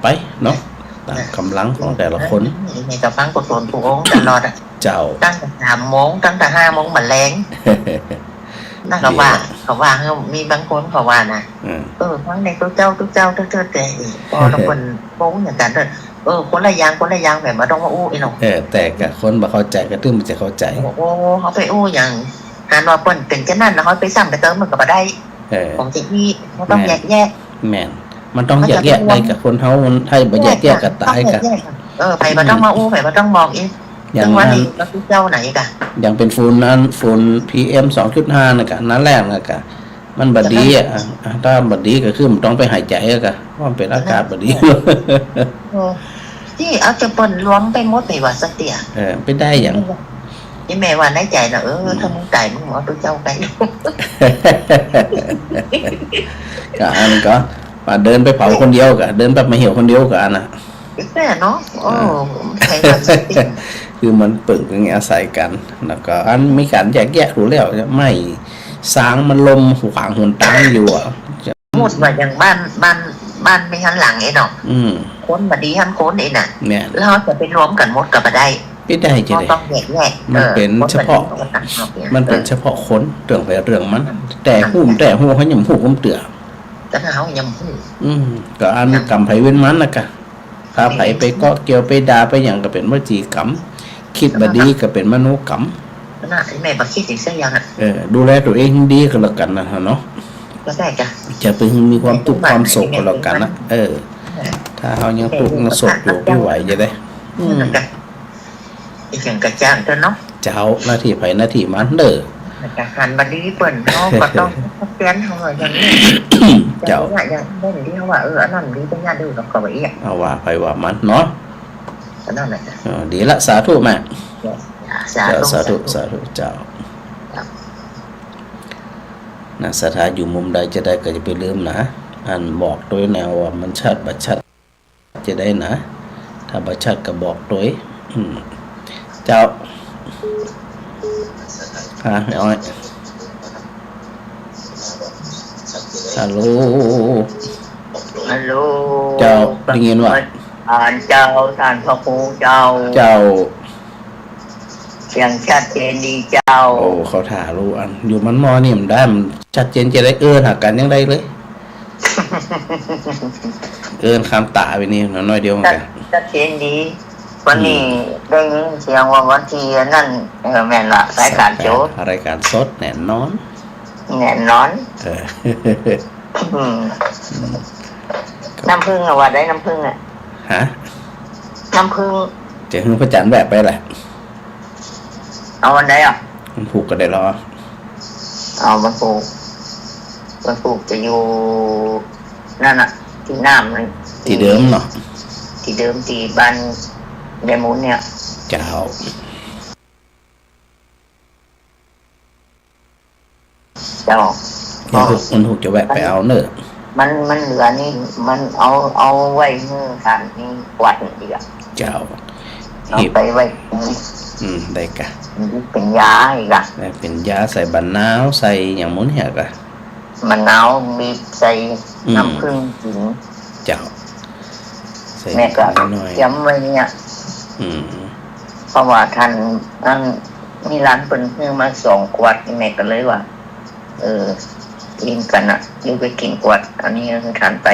ไปเนาะตามกำลังของแต่ละคนนี่ก็ฟังกดโดนผู้องค์ตลอดอ่ะเจ้าตั้งแต่3 โมงตั้งแต่5 โมงมาแรงนั่นเขาว่ามีบางคนเขาว่านะฟังในทุกเจ้าแต่พอทุกคนโป้งอย่างกันคนละอย่างแบบมาต้องมาอู้ไอ้หนอแต่กับคนบ่เข้าใจก็ตึ้มจะเข้าใจโอ้เขาไปอู้อย่างหานว่าเปิ้นเป็นจังนั้นแล้วเขาไปซ้ำไปเติมมันก็บ่ได้ของจริงนี่เขาต้องแยกแม่นมันต้องแยกได้กับคนเฮาให้บ่แยกก็ตายกันไผบ่ต้องมาอู้ไผบ่ต้องบอกอีกอย่างว่านี่แล้วเจ้าไหนกะอย่างเป็นฝุ่น PM 2.5น่ะกะนั่นแหละน่ะกะมันบ่ดีอ่ะถ้าบ่ดีก็คือมันต้องไปหายใจอ่ะกะเพราะมันเป็นอากาศบ่ดีที่เอาจะเปิ้นรวมไปหมดไปว่าสักเตียไปได้อย่างนี่แม่ว่าในใจน่ะถ้ามึงตายมึงเอาตัวเจ้าไปก็อันก็เดินไปเผาคนเดียวกะเดินแบบไม่เหี่ยวคนเดียวกะน่ะแม่เนาะใช่คือมันปึกอย่างเงี้ยอาศัยกันแล้วก็อันมีการแยกรู้แล้วไม่สร้างมันลมขวางหุนตั้งอยู่อ่ะหมดว่าอย่างบ้านไม่หันหลังไอ้เนาะคนบ่ดีหันคนไอ้น่ะแล้วจะไปรวมกันหมดก็บ่ได้ไม่ได้จะได้มันเป็นเฉพาะคนเรื่องไปเรื่องมันแต่หัวเขาหย่ำหูก้มเตือแต่เขาหย่ำหูก็อันกำไผเว้นมันนะกะพาไผไปเกาะเกี่ยวไปด่าไปอย่างก็เป็นวจีกรรมคิดบดีก็เป็นมโนกรรมน่ะแม่บ่คิดอีกสักอย่างดูแลตัวเองดีก็แล้วกันนะเนาะก็ได้จ้ะจะเป็นมีความทุกข์ความโศกก็แล้วกันนะถ้าเขายังทุกข์ยังโศกอยู่ไม่ไหวจะได้อีกอย่างกระจ่างเถอะเนาะเจ้าหน้าที่ไผหน้าที่มันเด้อจะหันบัดนี้เปิ้นเขาก็ต้องเปลี่ยนเขาอย่างนี้เจ้าอย่างได้ที่เขาว่าอันนั้นดีเป็นญาติดูกับเขาไว้อีกเอาว่าไผว่ามันเนาะนั่นแหละดีละสาธุแม่สาธุเจ้านะสถานอยู่มุมใดจะได้ก็จะไปลืมนะอันบอกโดยแนวว่ามันชัดบัดชัดจะได้นะถ้าบัดชัดก็บอกโดยเจ้าไม่อ้อยฮัลโหลเจ้าได้ยินว่าเจ้าท่านพระครูเจ้าเสียงชัดเจนดีเจ้าโอ้เขาถ่ารู้อันอยู่มันมอนี่มันได้มันชัดเจนจะได้หากันยังได้เลยคำตาไปนี่น้อยเดียวกันชัดเจนดีวันนี้ได้ยินเสียงว่าวันที่นั่นแม่นละรายการสดแน่นอนน้ำผึ้งว่าได้น้ำผึ้งฮะน้ำผึ้งจะหึ่งพระจันทร์แบบไปแหละเอาวันไหนมันผูกกันได้หรอเอามันผูกจะอยู่นั่นน่ะที่น้ำนั่นที่เดิมเนาะที่เดิมที่บ้านเดมุนเนี่ยเจ้ามันถูกจะแวะไปเอาเนอะมันเหลือนี่มันเอาไว้เมื่อทานนี่กวาดอีกเจ้าเอาไปไว้ได้กะเป็นยาอีกเป็นยาใส่บันนาวใส่อย่างมุ้นเหี้ยกะมันนาวบีบใส่น้ำผึ้งกินเจ้าแม่ก็ย้ำไว้เนี่ยเพราะว่าท่านมีร้านเปิดเพิ่งมา2 ขวดแม่ก็เลยว่ากินกันอยู่ไปกินขวดอันนี้คือทานไป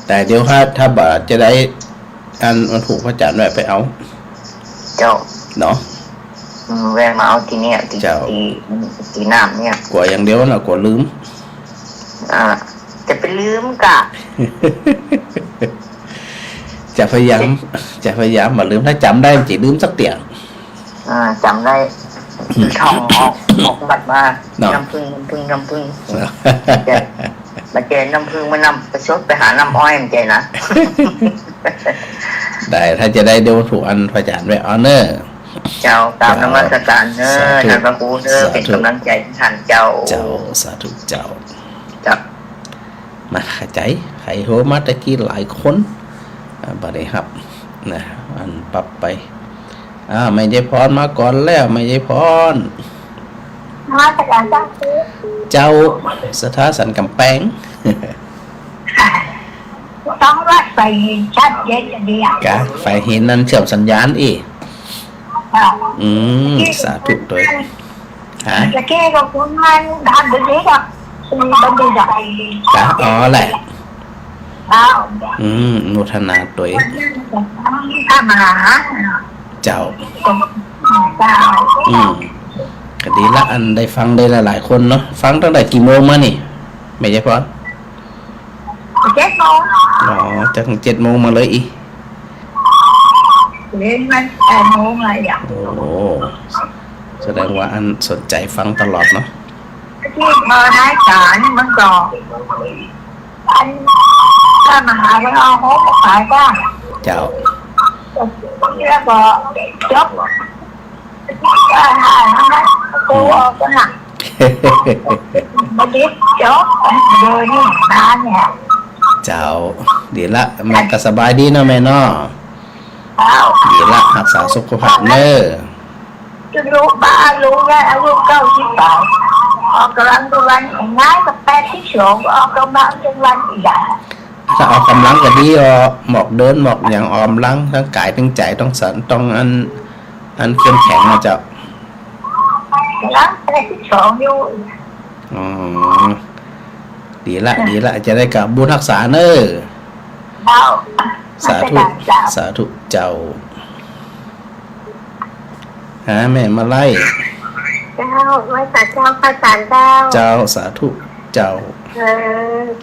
แต่เดี๋ยวถ้าบาจะได้อันมันถูกพระจันทร์แบบไปเอาเจ้าเนาะแวะมาเอาที่เนี่ยที่น้ำเนี่ยกว่าอย่างเดียวน่ะกว่าลืมจะไปลืมกะจะพยายามมาลืมถ้าจำได้จะลืมสักเตียงจำได้ท่องออกบัดมาน้ำผึ้งมาเจอน้ำผึ้งมานำไปชดไปหาน้ำอ้อยมันเจนะได้ถ้าจะได้ดูถูกอันพระจันทร์ไว้เอาเนอเจ้าตามนมัสการเนอท่านพระครูเนอเป็นกำลังใจท่านเจ้าสาธุเจ้ามาใจใครโทรมาตะกี้หลายคนบัดนี้ครับนะอันปรับไปไม่ใช่พรมาก่อนแล้วไม่ใช่พรมาจากการเจ้าสถาสันกำแพง ชัดเย็นอย่างเดียว กะไฟหินนั่นเชื่อมสัญญาณอีสาธุด้วยฮะ จะแก้กับคนงานด้านนี้ก็คือบันดีใจ กะอ๋อแหละ อ้าว นุทนาด้วย ถ้ามาหา เจ้า เจ้า ก็ดีละอันได้ฟังได้หลายๆคนเนาะฟังตั้งแต่กี่โมงมานี่ไม่ใช่พอ 7 โมง อ๋อจาก7 โมงมาเลยอีก เล่นมัน8 โมงอะไรอย่าง โอ้แสดงว่าอันสนใจฟังตลอดเนาะ ที่มาได้การมันก็อันถ้ามาหาไปเอาโฮมขายบ้าง เจ้า แล้วก็จบก็หาทั้งนั้นกูออกกันหนักมาดิจบเดินนี่นานเนี่ย เจ้าดีละแม่ก็สบายดีเนาะแม่เนาะ เอา ดีละรักษาสุขภาพเน้อ จะรู้บ้ารู้แค่อายุ90 ปีออกกำลังทุกวันง่ายกับ82ออกกำลังทุกวันอีกอย่าง ถ้าออกกำลังก็ดีหมอกเดินหมอกอย่างออมลังทั้งกายทั้งใจต้องสันต้องอันเข้มแข็งนะเจ้า แล้ว82อยู่ อ๋อดีละจะได้กับบุญรักษาเน้อ เอา สาธุสาธุเจ้าหาแม่มาไล่ เจ้าไว้สัตว์เจ้าพระสารเจ้า เจ้าสาธุเจ้า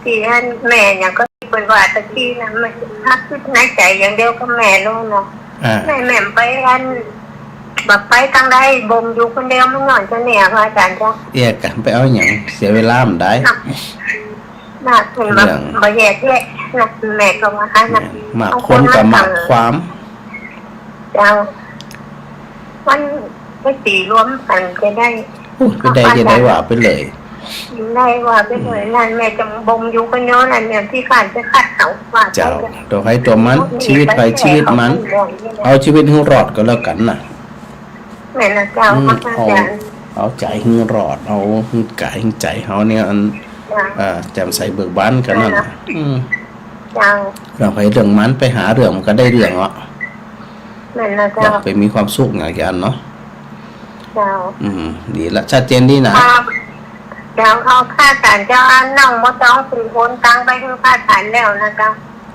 ที่อันแม่อย่างก็เป็นว่าตะกี้นะมันพักขึ้นในใจอย่างเดียวก็แม่ลูกเนาะแม่ไปอันแบบไปทางใดบ่มอยู่คนเดียวมันนอนจะเนี่ยพระอาจารย์จ้ะ แยกกันไปเอาอย่างเสียเวลามันได้ น่าเป็นแบบบ่แยกแยะนะแม่ก็ว่าค่ะนะ หมากคนกับหมากความ เจ้ามันไม่ตีรวมกันจะได้ ก็ได้จะได้ว่าไปเลย ได้ว่าไปเลยนั่นแม่จะบ่มอยู่คนเดียวนั่นเนี่ยที่ขาดจะขัดเขาว่า เจ้าตัวใครตัวมันชีวิตไปชีวิตมันเอาชีวิตให้รอดก็แล้วกันน่ะ แม่นะเจ้าพระอาจารย์ เอาใจให้รอดเอากายให้ใจเขาเนี่ยอันแจ่มใสเบิกบานกันนั่นน่ะ เจ้า เราไปเรื่องมันไปหาเรื่องมันก็ได้เรื่องอ่ะ แม่นะเจ้า ไปมีความสุขอย่างกันเนาะ เจ้า ดีละชัดเจนดีนะ เจ้าเอาผ้าสารเจ้าอันนั่งมดต้องสี่คนตั้งไปคือผ้าสารแล้วนะเจ้า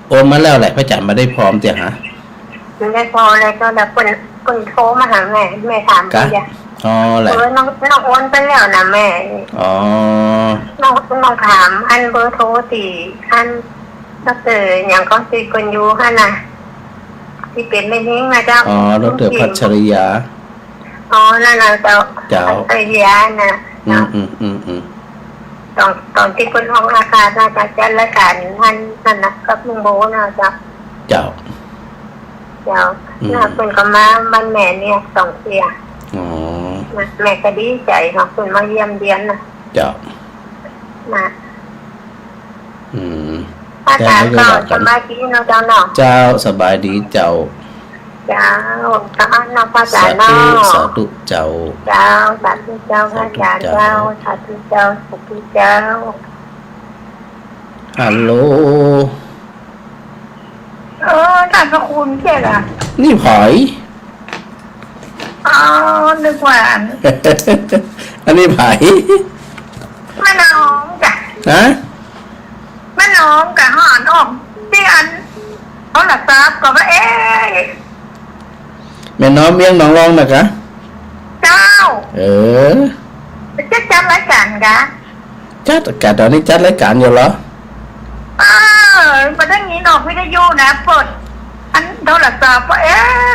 โอนมาแล้วแหละพระจันทร์มาได้พร้อมเจ้าฮะ ถึงได้พอเลยก็แบบคนโทรมาหาแม่ถามพี่อะ อ๋อแหละ น้องโอนไปแล้วนะแม่ อ๋อ น้องถามอันเบอร์โทรตีอันก็เจออย่างก็ตีคนอยู่ฮะนะที่เป็นไม่นิ่งนะเจ้า อ๋อดร.พัชริยา อ๋อนั่นนะเจ้า เจ้า ไอ้ยานะตอนที่คนห้องอาคารน่าจะจัดรายการนั่นนะกับลุงโบนะเจ้า เจ้า น่าเป็นก็มาบ้านแม่เนี่ย2 เที่ย อ๋อ แม่ก็ดีใจค่ะคุณมาเยี่ยมเยียนนะ เจ้า นะ แต่ อาจาร ไม่ ย์ ได้ ก็ ว่ากั ส น บายดีเนาะเจ้าเนาะ เจ้าสบายดีเจ้า เจ้าสาธุพระอาจา สาร ย์เนา ธุ ะ สาธุเจ้า เจ้าสาธุเจ้าพระอาจารย์เจ้าสาธุเจ้าสาธุเจ้า ฮัลโหล ท่านพระคุณใช่ไหม นี่ผอย อ๋อนึกว่า อันนี้ไผ แม่น้องจ้ะ ฮะ แม่น้องกับหอนออกที่อันเขาหลับตาก็ว่าแม่น้องเมียงน้องรองนะกะ เจ้า จะจัดรายการกะ จัดกะตอนนี้จัดรายการอยู่เหรอ ประเด็นนี้นอกวิทยุนะเปิดอันโทรศัพท์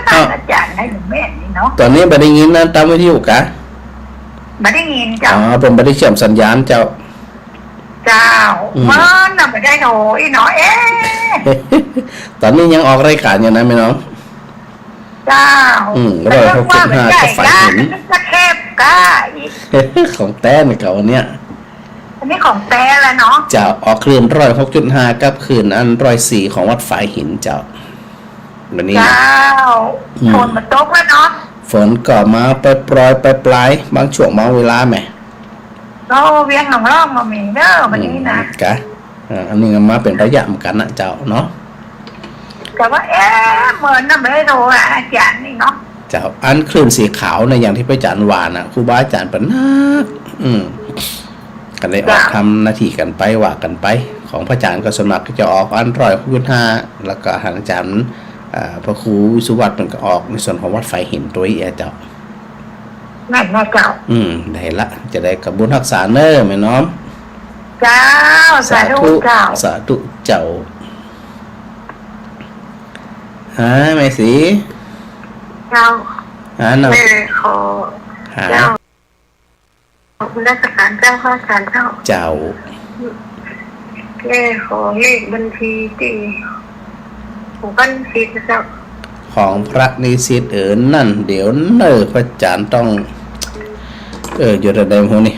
ท่านอาจารย์ให้หนูแม่นี่เนาะ ตอนนี้บ่ได้ยินนะตามวิทยุกะ ไม่ได้ยินเจ้า ผมบ่ได้เชื่อมสัญญาณเจ้า มันน่ะไม่ได้หนูอีหนอตอนนี้ยังออกรายการอยู่นะแม่น้อง เจ้า 165ก็ฝ่ายเห็น ก็เทพกะอีก ของแต้นเก่าอันเนี้ย อันนี้ของแท้แล้วเนาะ จะออกคลื่น106.5กับคลื่นอัน104ของวัดฝายหินเจ้าวันนี้ เจ้าฝนมันตกแล้วเนาะ ฝนก็มาปลายบางช่วงบางเวลาแหม เราเวียงหนองร่องมามีเด้อวันนี้นะ กะอันนี้มาเป็นระยะเหมือนกันนะเจ้าเนาะ แต่ว่าเหมือนน่ะไม่รู้อาจารย์นี่เนาะเจ้าอันคลื่นสีขาวในอย่างที่พระอาจารย์วานะครูบาอาจารย์ปนักกันเลยออกทำหน้าที่กันไปว่ากันไปของพระอาจารย์ก็สมัครจะออกอัน100 แล้วก็อาจารย์พระครูวิสุวัตมันก็ออกในส่วนของวัดไฟหินตัวเจ้านั่นนะเจ้าได้ละจะได้กับบุญรักษาเนอแม่น้อมเจ้าสาธุเจ้าสาธุเจ้าแม่สีเจ้าแม่ขอเจ้าคุณราชการเจ้าข้าราชการเจ้าแม่ขอเลขบัญชีที่ของบัญชีเจ้าของพระนิสิตนั่นเดี๋ยวพระอาจารย์ต้องอยู่ระดับหัวนี่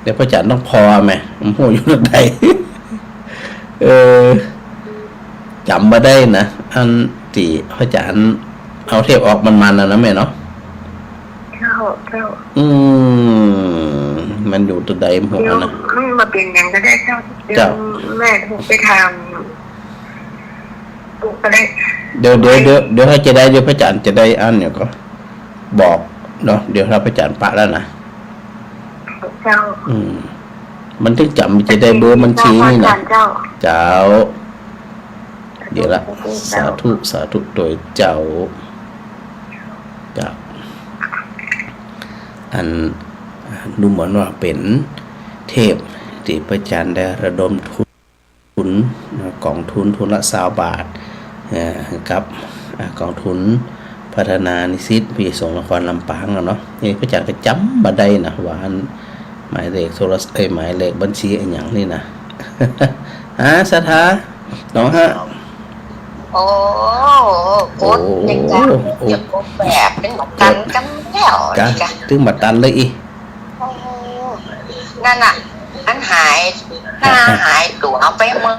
เดี๋ยวพระอาจารย์ต้องพอไหมหัวอยู่ระดับจำมาได้นะอันที่พระอาจารย์เอาเทปออกมันๆนะแม่เนาะเจ้ามันอยู่ตัวใดหัวนะมาเป็นอย่างก็ได้เจ้าแม่ถูกไปทำถูกก็ได้เดี๋ยวให้จะได้เดี๋ยวพระอาจารย์จะได้อันเนี่ยก็บอกเนาะเดี๋ยวเราพระอาจารย์ปะแล้วนะเจ้ามันถึงจำจะได้เบอร์บัญชีนี่นะเจ้าเดี๋ยวละสาธุโดยเจ้าอันดูเหมือนว่าเป็นเทพที่พระอาจารย์ได้ระดมทุนกองทุนละ20 บาทกับกองทุนพัฒนานิสิตพิเศษสงฆ์นครลำปางเนาะนี่พระอาจารย์ก็จำมาได้นะว่าหมายเลขโทรศัพท์หมายเลขบัญชีอย่างนี้นะสถาน้องฮะโอ้โหยังจะกดแบบเป็นหมดตันกันแล้วจ้ะถึงหมดตันเลยอีนั่นน่ะอันหายหน้าหายตัวเอาไปเมื่อ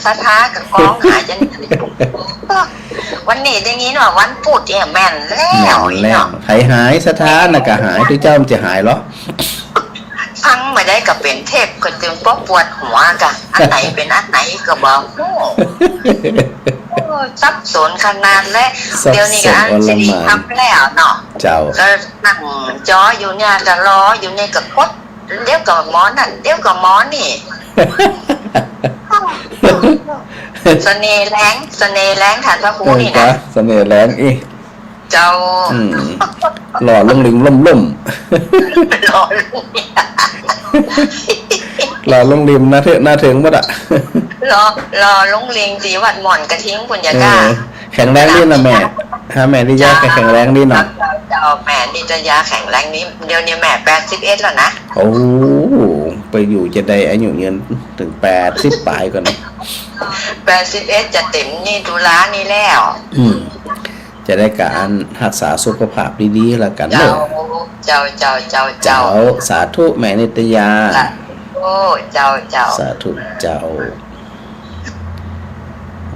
สถากับกองหายจะวันนี้อย่างนี้เนาะวันพูดแม่นแล้วใครหายสถาน่ะก็หายที่เจ้ามันจะหายหรอฟังไม่ได้กับเป็นเทพก็จึงปวดหัวกันอันไหนเป็นอันไหนก็บอกซับสนขนาดและเดี๋ยวนี้อันสิริทำแล้วเนาะก็นั่งจออยู่เนี่ยก็รออยู่ในกับพดเดี๋ยวกับหมอนั่นเดี๋ยวกับหมอนี่เสน่ห์แรงฐานพระภูนี่นะเสน่ห์แรงอีเจ้าหล่อลงลิงล่มหล่อลงลิมนะเถอะน่าถึงหมดอ่ะรอลงลิงสีวัดหม่อนกระทิ้งปุญญากาแข็งแรงนี่นะแม่แม่ดิยาแข็งแรงนี่หน่อยเจ้าแม่ดิยาแข็งแรงนี้เดี๋ยวนี้แม่81แล้วนะโอ้ไปอยู่จะได้อายุยืนถึง80ปลายก่อนนะ81จะเต็มนี่ตุลานี่แล้วจะได้การรักษาสุขภาพดีๆแล้วกันเจ้าสาธุแม่นิตยาโอ้เจ้าสาธุเจ้า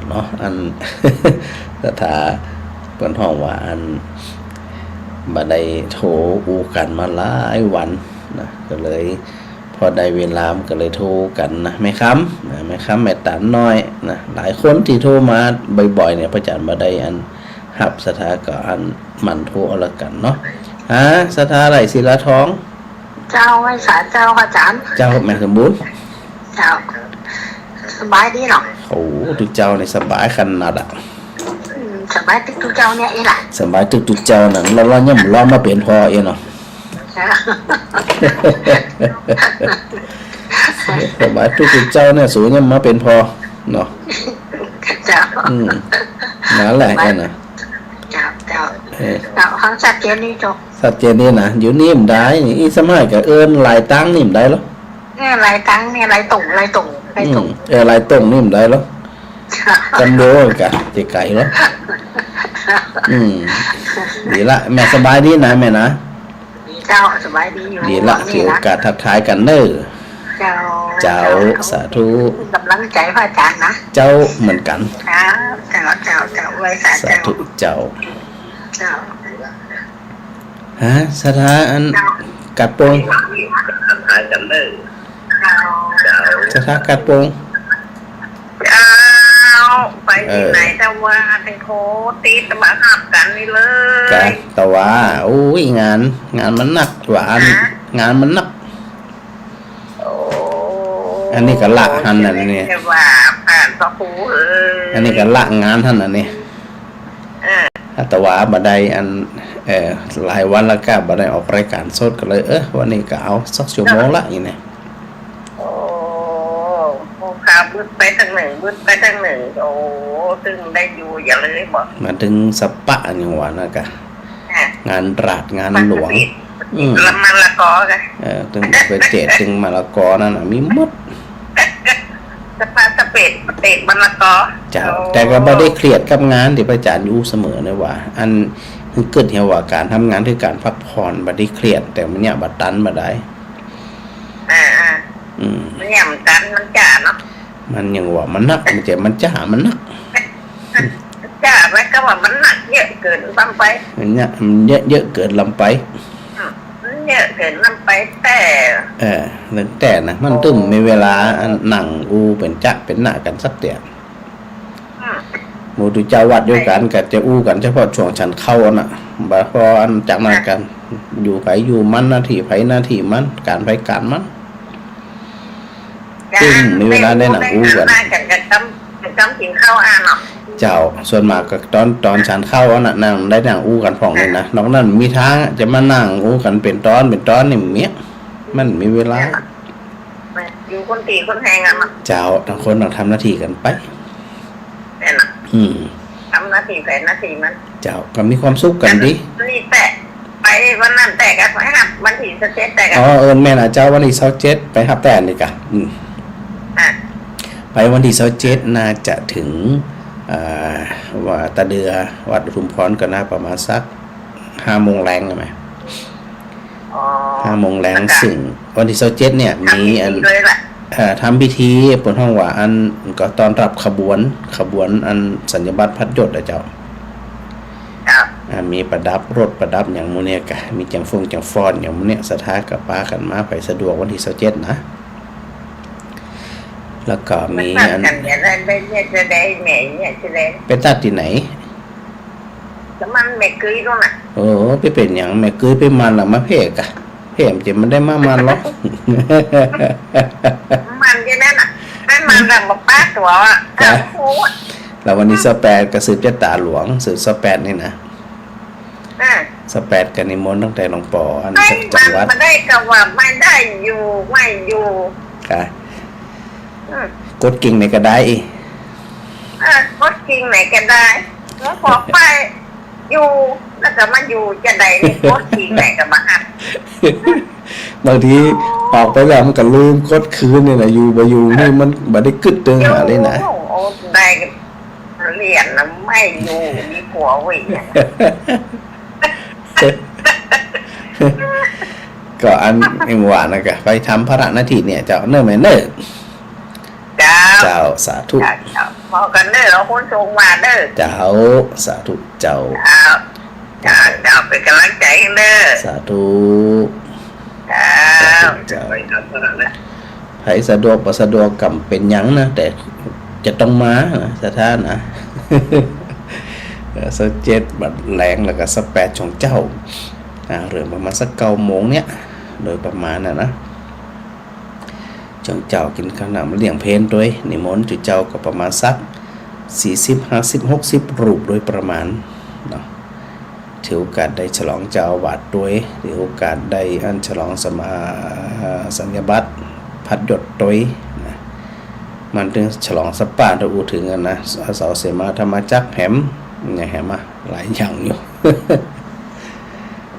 เนาะอันสถาเปิ้นห้องว่าอันบ่ได้โทรอูกันมาหลายวันนะก็เลยพอได้เวลาก็เลยโทรกันนะแม่ค้ำแม่ตันน้อยนะหลายคนที่โทรมาบ่อยๆเนี่ยพระอาจารย์บ่ได้อันหับสถาก็อันมันโทรเอาละกันเนาะสถาไหลศิลาทองเจ้าไว้สาเจ้าอาจารย์เจ้าแม่สมบูรณ์เจ้าสบายดีเนาะโอ้ทุกเจ้าในสบายขนาดอ่ะสบายทุกเจ้าเนี่ยเองล่ะสบายทุกเจ้านั่นเราเนี่ยเรามาเป็นพอเองเนาะสบายทุกเจ้าเนี่ยสูงเนี่ยมาเป็นพอเนาะเจ้านั่นแหละนะเจ้าเขาชัดเจนนี่จบชัดเจนนี่นะอยู่นี่มได้นี่สมัยกับลายตั้งนี่มได้หรอลายตั้งเนี่ยลายตุ่งลายตุ่งลายตุ่งนี่มได้หรอกันโดกันจะไก่หรอดีละแม่สบายดีนะแม่นะเจ้าสบายดีอยู่ดีละถือโอกาสทักทายกันเน้อเจ้าสาธุกำลังใจพระอาจารย์นะเจ้าเหมือนกันเจ้าไว้สาธุเจ้าสถาอันกัดโปงสถากัดโปงไป ที่ไหนแต่ว่าเป็นโคตีตะบะหับกันนี่เล กะ ย แต่ว่าโอ้ยงานมันหนักกว่าอันงานมันหนัก โอ้ อันนี้ก็ละหันนั่นนี่ แต่ว่าผ่านประตูอันนี้ก็ละงานท่านอันนี้แต่ว่าบัดใดอันหลายวันแล้วก็บัดใดออกรายการสดก็เลยวันนี้ก็เอาสักชั่วโมงละอย่างนี้ โอ้ขาบึดไปทางหนึ่งบึดไปทางหนึ่งโอ้ตึงได้อยู่อย่าเลยบอกมาถึงสปะนี่หว่านะกะงานราดงานหลวงละมันละกอกันถึงไปเจ็ดถึงมะละกอนั่นน่ะมีหมดสปาสเปดเตะมะละกอเจ้าแต่ก็บ่ได้เครียดกับงานที่พระอาจารย์อยู่เสมอนะว่าอันเกิดเหตุว่าการทำงานคือการพักผ่อนบ่ได้เครียดแต่มันเนี่ยบ่ตันบ่ได้มันย่ำตันมันจ่าเนาะมันยังว่ามันหนักมันจะมันจ่ามันหนักจ่าไว้ก็ว่ามันหนักเยอะเกินลำไปมันเนี่ยมันเยอะเกินลำไปเยอะเกินลำไปแต่แต่นะมันตึ้มมีเวลาหนังอูเป็นจักเป็นหน้ากันสักเดียวหมู่ตุเจ้าวัดด้วยกันก็จะอู้กันเฉพาะช่วงฉันเข้าน่ะบ่พออันจากนั้นกันอยู่ไผอยู่มันหน้าที่ไผหน้าที่มันการไผการมันซึ่งมีเวลาได้หนังอู้กันจำกินข้าวอ่านเนาะเจ้าส่วนมากก็ตอนฉันเข้าน่ะนั่งได้นั่งอู้กันผ่องเลยนะนอกนั้นมีทางจะมานั่งอู้กันเป็นตอนนี่เมียมันมีเวลาอยู่คนตีคนแหงอ่ะเจ้าต่างคนต่างทำหน้าที่กันไปทำหน้าที่แต่หน้าที่มันเจ้าก็มีความสุขกันดินี่แต่ไปวันนั้นแต่กันไปหับวันที่27แต่กันแม่น่ะเจ้าวันที่27ไปหับแต่นี่กะไปวันที่27น่าจะถึงว่าตะเดือวัดอุทุมพรก็น่าประมาณสัก5 โมงแรงใช่ไหม5 โมงแรงซึ่งวันที่27เนี่ยมีอันทำพิธีบนห้องว่าอันก็ตอนรับขบวนอันสัญญบัตรพัดยศเจ้ามีประดับรถประดับอย่างมูเนียกะมีจังฟอนอย่างมูเนียสถากับป้ากันมาไปสะดวกวันที่27นะแล้วก็มีอันไปตัดที่ไหนแล้วมันแม่กือตรงน่ะไปเป็นอย่างแม่กือไปมันละมาเพกอะเพมจะมันได้มามันหรอกมันแค่นั้นน่ะมันแบบป้าตัวแล้ววันนี้28ก็สืบเจ้าตาหลวงสืบ28นี่นะ28กันนิมนต์ตั้งแต่หลวงปู่อันจังหวัดมันได้กับว่าไม่ได้อยู่ไม่อยู่ค่ะกดกิ่งไหนก็ได้กดกิ่งไหนก็ได้แล้วพอไปอยู่แล้วก็มันอยู่จะได้กดกิ่งไหนก็มาหักบางทีออกไปแล้วมันก็ลืมกดคืนนี่แหละอยู่บ่อยู่นี่มันบ่ได้กึดเตือนหาเลยนะได้เรียนนะไม่อยู่มีผัวไว้ก็อันเอ็มว่านะกะไปทำพระหน้าที่เนี่ยเจ้าเนิ่มเนิ่มเจ้าสาธุพอกันเด้อเราคนทรงมาเด้อเจ้าสาธุเจ้าเป็นกำลังใจเด้อสาธุเจ้าใครสะดวกบ่สะดวกกับเป็นหยังนะแต่จะต้องมาสถานนะ27บัดแรงแล้วก็28ของเจ้าเรื่องประมาณสัก9 โมงเนี่ยโดยประมาณนะเจ้ากินข้าวหนามเลี้ยงเพลด้วยนิมนต์จุเจ้าก็ประมาณสัก40 50 60 รูปโดยประมาณเนาะถือโอกาสได้ฉลองเจ้าอาวาสด้วยถือโอกาสได้อันฉลองสัญญบัตรพัดยศด้วยนะมันถึงฉลองสปาถ้าอูถึงกันนะเสาเสมาธรรมจักแหมเนี่ยแหมหลายอย่างอยู่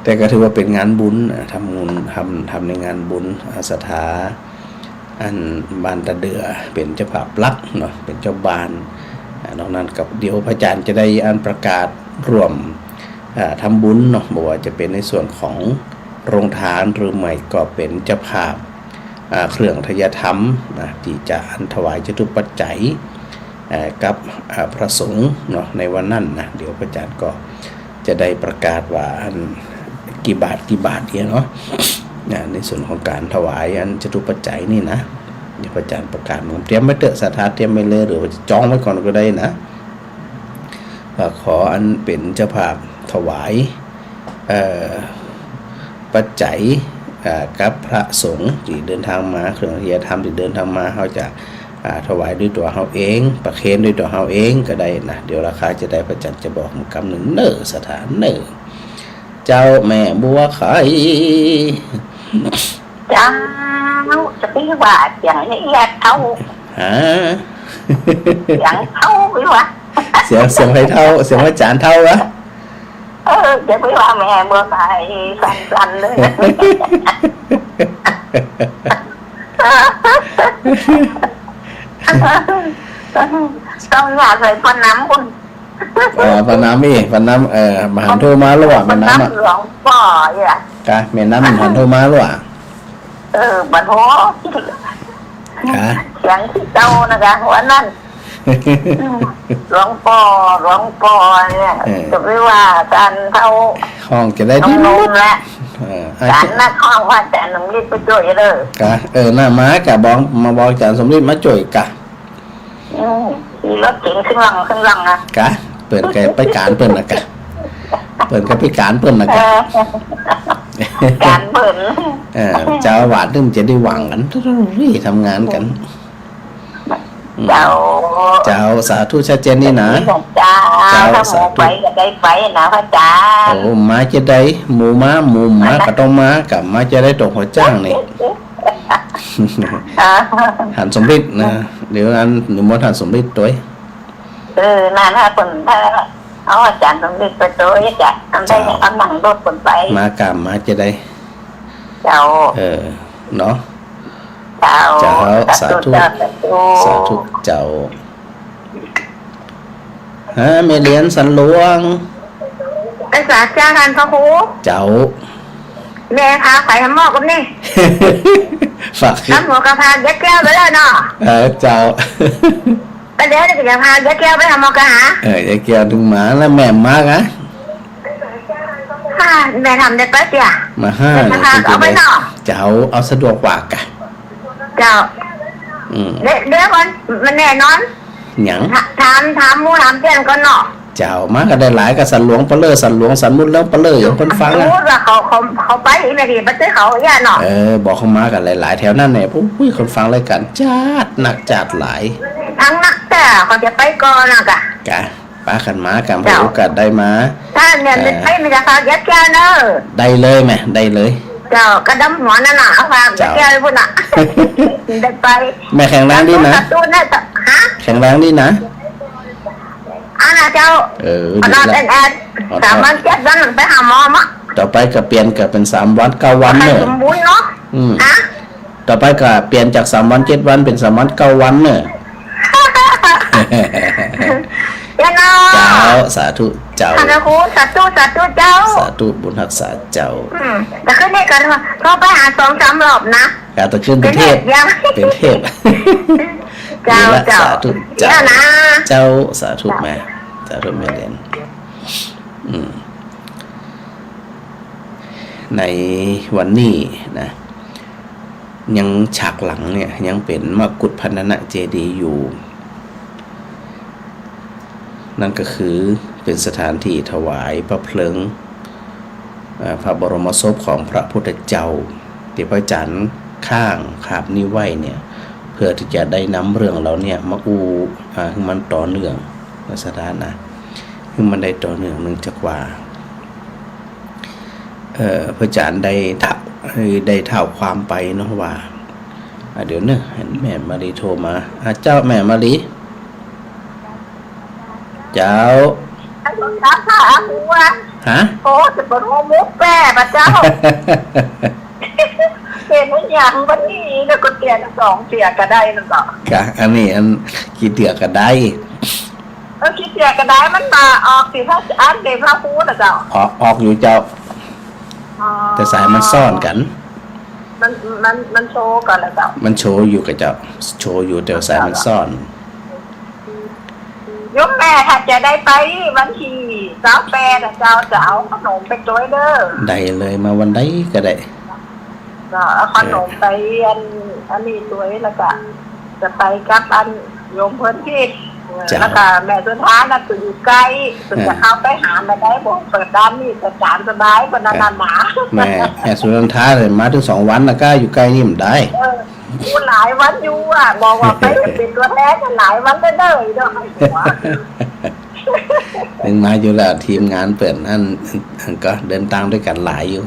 แต่ก็ถือว่าเป็นงานบุญทำในงานบุญสถาอันบานตะเดือเป็นเจ้าภาพลักเนาะเป็นเจ้าบานนอกนั้นกับเดี๋ยวพระอาจารย์จะได้อันประกาศร่วมทำบุญเนาะบอกว่าจะเป็นในส่วนของโรงทานหรือไม่ก็เป็นเจ้าภาพเครื่องทยธรรมนะที่จะอันถวายจตุปัจจัยกับพระสงฆ์เนาะในวันนั้นนะเดี๋ยวพระอาจารย์ก็จะได้ประกาศว่าอันกี่บาทเนี่ยเนาะในส่วนของการถวายอันจตุปัจจัยนี่นะเดี๋ยวพระอาจารย์ประกาศผมเตรียมไว้เถอะสถานเตรียมไว้เลยหรือจองไว้ก่อนก็ได้นะ ขออันเป็นเจ้าภาพถวายปัจจัยกับพระสงฆ์ที่เดินทางมาเครื่องที่จะทำที่เดินทางมาเขาจะถวายด้วยตัวเขาเองประเคนด้วยตัวเขาเองก็ได้นะเดี๋ยวราคาจะได้ประจันจะบอกกำหนึ่งเนอสถานเนอเจ้าแม่บัวไข่เจ้าจะไปว่าอย่างนี้เท่าฮะอย่างเท่าหรือวะเสียงให้เท่าเสียงว่าจานเท่าวะจะไปว่าแม่บัวไข่สั่นๆเลยต้องอยากใส่พันน้ำคุณพันน้ำอีพันน้ำมหันโทมาหรือว่าแม่น้ำอ่ะหลวงป่ออ่ะกะแม่น้ำมหันโทมาหรือว่าบัดโหเสียงที่เจ้านะคะหัวนั่นหลวงปอเนี่ยจะไม่ว่าการเท่าห้องจะได้ดีนุ่มและการนักห้องว่าแต่น้ำรีบไปจ่วยเลยกะหน้ามากะบอกมาบอกจานสมฤทธิ์มาจ่วยกะมีรถเก๋งขึ้นลังนะกะเปิดแกไปการเปิดนะกะเปิดก็ไปการเปิดนะกะการเปิดเจ้าหวานนึงจะได้หวังกันทำงานกันเจ้าสาธุชัดเจนนี่นะเจ้าสาธุไปก็ได้ไปนะพระเจ้าโอ้มาจะได้หมูม้าก็ต้องมากับมาจะได้ตกหัวจ้างนี่หันสมฤทธิ์นะเดี๋ยวอันหนูมดหันสมฤทธิ์ตัวนานๆคนเอาอาจารย์สมฤทธิ์ไปตัวจ้ะทำได้เอาหนังรถคนไปมากรรมมาจะได้เจ้าเนาะเจ้าสาธุเจ้าเมเลียนสันหลวงไอ้สาจ้ากันพระครูเจ้าแม่พาไปทำหม้อกับนี่ฝากทำหัวกระเพรายัดแก้วไปเลยเนาะเจ้าไปเดี๋ยวจะพายัดแก้วไปทำหม้อกระหายัดแก้วถึงหมาแล้วแม่มากนะแม่ทำได้ปะเจ้ามาเอาไปเนาะเจ้าเอาสะดวกกว่ากันเจ้าเดี๋ยวก่อนมันแน่นอนอย่างถามมูถามเพื่อนก็เนาะเจ้ามาก็ได้หลายกับสันหลวงปะเลอสันหลวงสันมุดแล้วปะเลออย่างคนฟังนะว่าเขาไปอีกนาทีไปซื้อเขาย่าเนาะบอกเขามากันหลายๆแถวนั่นเนี่ยพวกคนฟังเลยกันจัดหนักจัดหลายทั้งนักแต่เขาจะไปก่อนนะกะป้าขันมากันให้โอกาสได้มาถ้าเนี่ยไม่จะพายัดแก้วเนอะได้เลยแม่ได้เลยเจ้ากระดำหัวนั่นน่ะเอาฟังแก้วพุ่นน่ะได้ไปแม่แข็งแรงดีนะแข็งแรงดีนะนะเจ้าดีแล้ว3 วัน 7 วันไปหาหมอมั้งต่อไปก็เปลี่ยนกับเป็น3 วัน 9 วันเนอะสมบูรณ์เนาะต่อไปก็เปลี่ยนจาก3 วัน 7 วันเป็น3 วัน 9 วันเนอะเจ้าสาธุเจ้าสาธุเจ้าสาธุบุญรักษาเจ้าแต่ขึ้นได้กันเขาไปหา2-3 รอบนะแต่ขึ้นเป็นเทพเป็นเทพเจ้าสาธุเจ้านะเจ้าสาธุแม่สาธุแม่เรียนในวันนี้นะยังฉากหลังเนี่ยยังเป็นมกุฏพรรณเจดีย์อยู่นั่นก็คือเป็นสถานที่ถวายพระเพลิงพระบรมศพของพระพุทธเจ้าที่พระจันทร์ข้างขาบนิ้วไหวเนี่ยเพื่อที่จะได้นำเรื่องเราเนี่ยมาให้มันต่อเนื่องในสถานะให้มันได้ต่อเนื่องนึงจากว่าพระจันทร์ได้เท่าความไปเนาะว่าเดี๋ยวเนี่ยแม่มารีโทรมาเจ้าแม่มารีเจ้าฮะโอ้จะเป็นโฮมุกแปะเจ้าเป็นอย่างวันนี้แล้วก็เตียน2 เตียก็ได้นั่นต่อกะอันนี้อันกี่เตียก็ได้กี่เตียก็ได้มันมาออกสิพระอันเดพระพูดนะเจ้าออกอยู่เจ้าแต่สายมันซ่อนกันมันโชว์กันแล้วเจ้ามันโชว์อยู่กับเจ้าโชว์อยู่แต่สายมันซ่อนยกแม่ถ้าจะได้ไปวันที่28เจ้าจะเอาขนมไปจ้อยเด้อได้เลยมาวันใดก็ได้ก็เอาขนมไปอันนี้จ้อยแล้วก็จะไปกับอันโยมเพิ่นที่ แล้วก็แม่สุดท้ายน่ะอยู่ใกล้จะเข้าไปหาไม่ได้บอกเปิดด้านนี่จะจานสบายคนนั้นหนาแม่สุนันทาเลยมาถึง2 วันแล้วก็อยู่ใกล้นี่มันได้กูหลายวันอยู่บอกว่าไปเป็นตัวแทนหลายวันได้เลยเด้อถึงมาอยู่แล้วทีมงานเปิดนั่นก็เดินตามด้วยกันหลายอยู่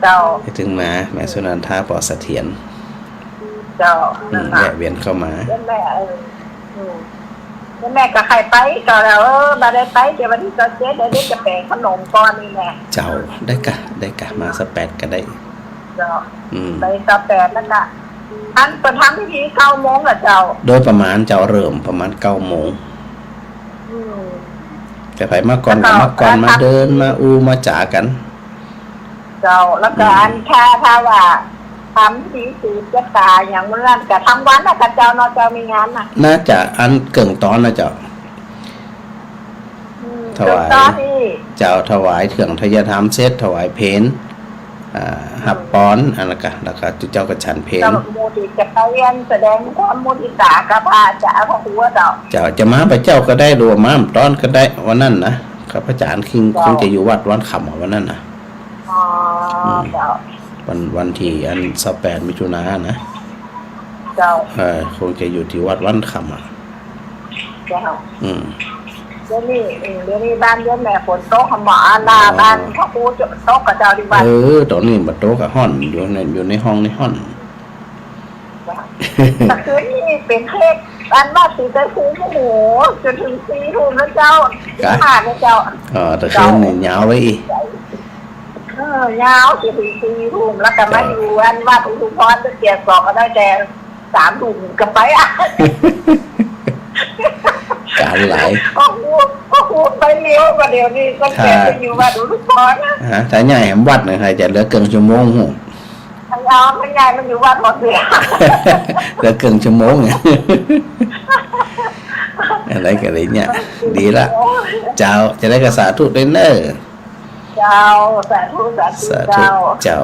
เจ้าถึงมาแม่สุนันทาปอเสถียรเจ้าแวะเวียนเข้ามาแม่ก็ใครไปก็แล้วมาได้ไปเดี๋ยววันที่เจ๊เดี๋ยวจะแบ่งขนมก้อนนี่แหละเจ้าได้กะมาสแปดก็ได้เจ้าไปสแปดแล้วก็อันประทำพิธี9 โมงเหรอเจ้าโดยประมาณเจ้าเริ่มประมาณ9 โมงแต่ไปมาก่อนมาเดินมามาจ่ากันเจ้าแล้วก็อันถ้าว่าทำพิธีสืบชะตาอย่างมันนั่นกับทั้งวันนะกับเจ้าเนาะเจ้ามีงานน่าจะอันเกิ่งตอนนะเจ้าถวายเจ้าถวายเถื่องทยธรรมเสร็จถวายเพลหับป้อนอะไรกันแล้วก็เจ้าก็ฉันเพลเจ้าโมดิจะไปเรียนแสดงความมุทิตากับพระเจ้าพระหัวเจ้าจะมาไปเจ้าก็ได้รวมมาตอนก็ได้วันนั้นนะกับพระอาจารย์คงจะอยู่วัดวันขำวันนั้นนะเจ้าวันที่อัน28 มิถุนายนนะเจ้าคงจะอยู่ที่วัดวันขำเจ้าเดี๋ยวนี้บ้านเยอะแม่ฝนตกหมาหน้าบ้านพ่อครูจะตกกับเจ้าดีบ้านตอนนี้มาโตกับห้อนอยู่ในห้องห้อนแต่คืนนี้เป็นเทศอันว่าตีใจฟูโอ้โหจนถึง4 ทุ่มแล้วเจ้าผ่านแล้วเจ้าแต่คืนนี่ยาวไว้ยาวถึง4 ทุ่มแล้วก็มาอยู่อันว่าอุทุพรจะเกี่ยวสอบก็ได้แต่3 ทุ่มกันไปการไหลก็พูดไปเร็วกว่าเดี๋ยวนี้ก็แก่จะอยู่ว่าดูทุกคนนะถ้าใหญ่แหมวัดเนี่ยใครจะเหลือเกินชั่วโมงหูมันใหญ่มันอยู่วัดหมดเลยเหลือเกินชั่วโมงอะไรกันเนี่ยดีละเจ้าจะได้กระสาทุกเดนเนอร์เจ้าสาธุเจ้า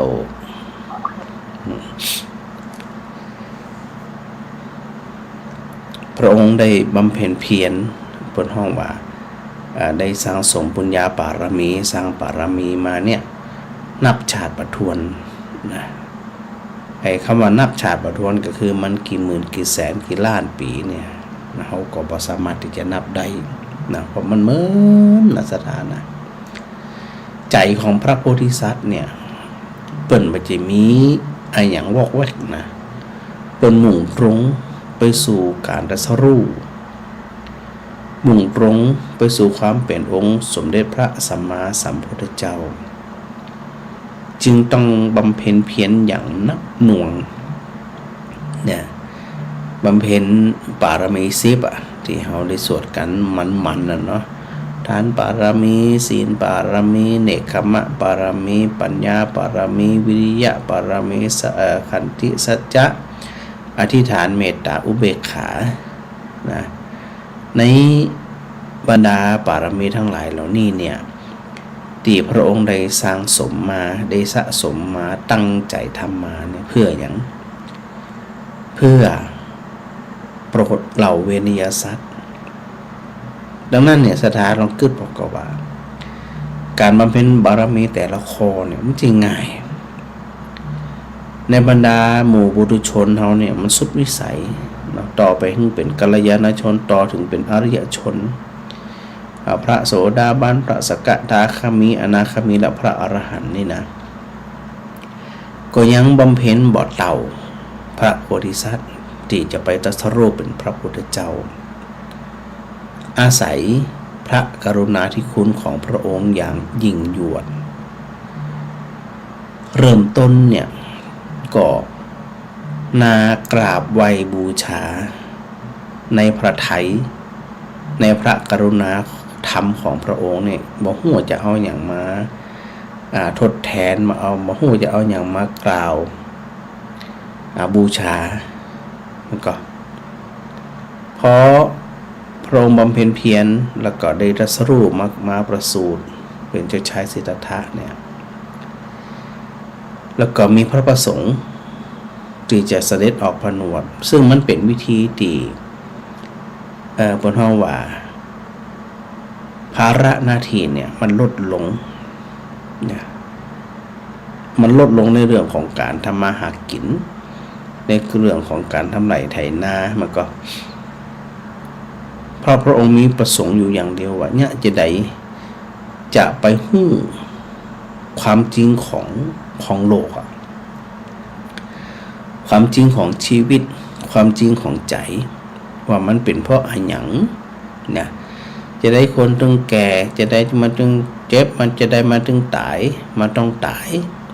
พระองค์ได้บำเพ็ญเพียรบนห้องว่าได้สร้างสมปุญญาปารมีสร้างปารมีมาเนี่ยนับชาติประทวนนะไอ้คำว่านับชาติประทวนก็คือมันกี่หมื่นกี่แสนกี่ล้านปีเนี่ยเขาก็บ่สามารถที่จะนับได้นะเพราะมันเหมือนสถานะใจของพระโพธิสัตว์เนี่ยเปิ่นมันจะมีไอ้อย่างวอกแวกนะเปิ่นมุ่งตรงไปสู่การตรัสรู้มุ่งตรงไปสู่ความเป็นองค์สมเด็จพระสัมมาสัมพุทธเจ้าจึงต้องบำเพ็ญเพียรอย่างหนักหน่วงเนี่ยบำเพ็ญปารมี10ที่เราได้สวดกันมันน่ะเนาะทานปารมีศีลปารมีเนกขมะปารมีปัญญาปารมีวิริยะปารมีขันติสัจจะอธิษฐานเมตตาอุเบกขานะในบรรดาปารมีทั้งหลายเหล่านี้เนี่ยที่พระองค์ได้สร้างสมมาได้สะสมมาตั้งใจทำมาเนี่ยเพื่ออย่างเพื่อโปรดเหล่าเวนิยสัตว์ดังนั้นเนี่ยสถานลองกึศบอกว่าการบำเพ็ญบารมีแต่ละข้อเนี่ยมันจริงง่ายในบรรดาหมู่บุตุชนเขาเนี่ยมันสุดวิสัยต่อไปถึงเป็นกัลยาณชนต่อถึงเป็นอริยชนพระโสดาบันพระสกทาคามีอนาคามีและพระอรหันต์นี่นะก็ยังบำเพ็ญบ่เต่าพระโพธิสัตว์ที่จะไปตรัสรู้เป็นพระพุทธเจ้าอาศัยพระกรุณาธิคุณของพระองค์อย่างยิ่งยวดเริ่มต้นเนี่ยก็นากราบไหว้บูชาในพระทัยในพระกรุณาธรรมของพระองค์เนี่ยบ่ฮู้จะเอาอย่างมาทดแทนมาเอาบ่ฮู้จะเอาอย่างมากล่าวบูชามันก็เพราะพระองค์บำเพ็ญเพียรแล้วก็ได้ตรัสรู้มาประสูติเป็นเจ้าชายสิทธัตถะเนี่ยแล้วก็มีพระประสงค์ที่จะเสด็จออกผนวดซึ่งมันเป็นวิธีที่ บนห้องว่าภาระหน้าที่เนี่ยมันลดลงเนี่ยมันลดลงในเรื่องของการทำมาหากินในเรื่องของการทำไร่ไถนามันก็เพราะพระองค์มีประสงค์อยู่อย่างเดียวว่าเนี่ยจะไปหู้ความจริงของโลกอะความจริงของชีวิตความจริงของใจว่ามันเป็นเพราะอะไรหยังเนี่ยจะได้คนถึงแก่จะได้มาถึงเจ็บมันจะได้มาถึงตายมันต้องตาย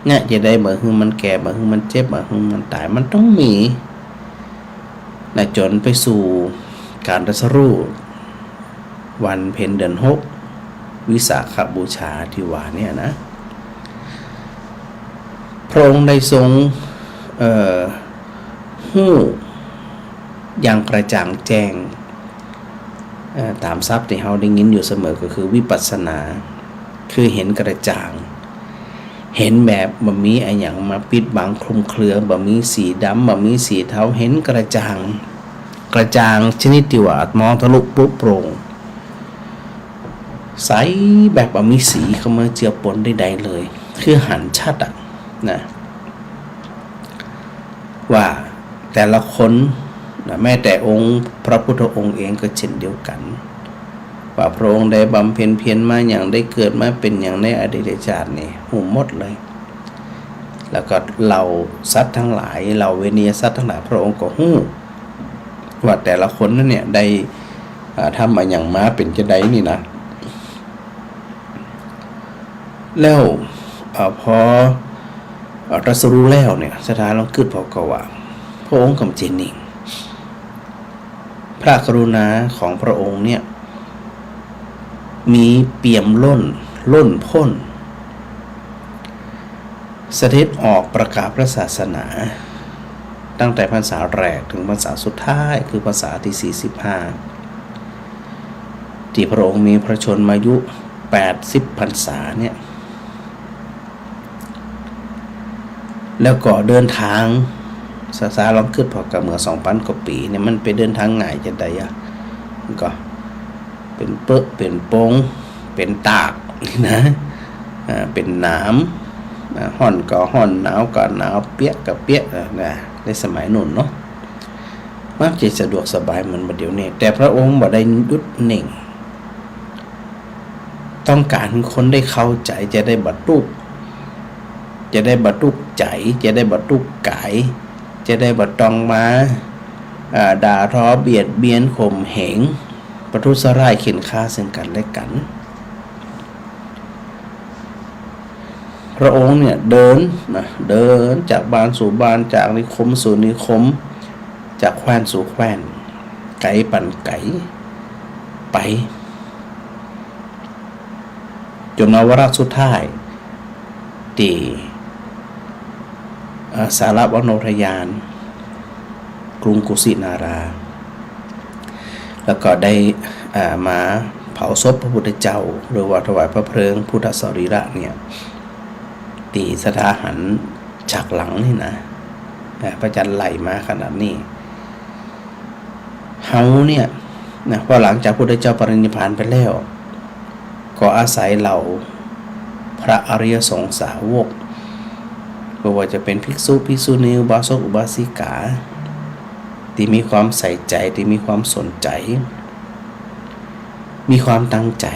เนี่ยจะได้บ่คือมันแก่บ่คือมันเจ็บบ่คือมันตายมันต้องมีนะจนไปสู่การตรัสรู้วันเพ็ญเดือน6วิสาขบูชาที่ว่าเนี่ยนะพระองค์ได้ทรงหู้อย่างกระจ่างแจ้งตามศัพท์ที่เราได้ยินอยู่เสมอก็คือวิปัสสนาคือเห็นกระจ่างเห็นแบบบ่มีอะไรอย่างมาปิดบังคลุมเครือบ่มีสีดำบ่มีสีเทาเห็นกระจ่างชนิดที่ว่ามองทะลุปุ๊บโปร่งใสแบบบ่มีสีเข้ามาเจือปนใดๆเลยคือหันชัดอ่ะนะว่าแต่ละคนนะแม้แต่องค์พระพุทธองค์เองก็เช่นเดียวกันว่าพระองค์ได้บำเพ็ญเพียรมาอย่างได้เกิดมาเป็นอย่างในอดีตชาตินี่หูหมดเลยแล้วก็เราสัตว์ทั้งหลายเราเวเนียสัตว์ทั้งหลายพระองค์ก็หู้ว่าแต่ละคนนั้นเนี่ยได้ทำมาอย่างมาเป็นจะได้นี่นะแล้วพอตรัสรู้แล้วเนี่ยสถานลองคิดพอก็ว่าพระองค์กำเจนนิ่งพระกรุณาของพระองค์เนี่ยมีเปี่ยมล้นพ้นเสด็จออกประกาศพระศาสนาตั้งแต่พรรษาแรกถึงพรรษาสุดท้ายคือพรรษาที่45ที่พระองค์มีพระชนมายุ80พรรษาเนี่ยแล้วก็เดินทางสาลองคิดพอกับเมื่อ 2,000 กว่าปีเนี่ยมันไปเดินทางง่ายจะได้อ่ะมันก็เป็นเปอะเป็นโปงเป็นตากนะเป็นหนามห่อนก็ห่อนหนาวก็หนาวเปียกก็เปียกนะในสมัยนู้นเนาะมักจะสะดวกสบายเหมือนบัดเดี๋ยวนี้แต่พระองค์บ่ได้หยุดนิ่งต้องการคนได้เข้าใจจะได้บรรลุใจจะได้บรรลุกายจะได้บ่ต้องมาด่าทอเบียดเบียนข่มเหงประทุษร้ายเข็นฆ่าซึ่งกันและกันพระองค์เนี่ยเดินจากบ้านสู่บ้านจากนิคมสู่นิคมจากแคว้นสู่แคว้นไก่ปั่นไก่ไปจนวาระสุดท้ายที่สารวนโทยานกรุงกุสินาราแล้วก็ได้มาเผาศพพระพุทธเจ้าหรือว่าถวายพระเพลิงพุทธสรีระเนี่ยตีสถาหันฉากหลังนี่นะพระจันทร์ไหลมาขนาดนี้เฮาเนี่ยนะพอหลังจากพระพุทธเจ้าปรินิพพานไปแล้วก็อาศัยเหล่าพระอริยสงฆ์สาวกไม่ว่าจะเป็นภิกษุภิกษุณีอุบาสกอุบาสิกาที่มีความใส่ใจที่มีความสนใจมีความตั้งใจ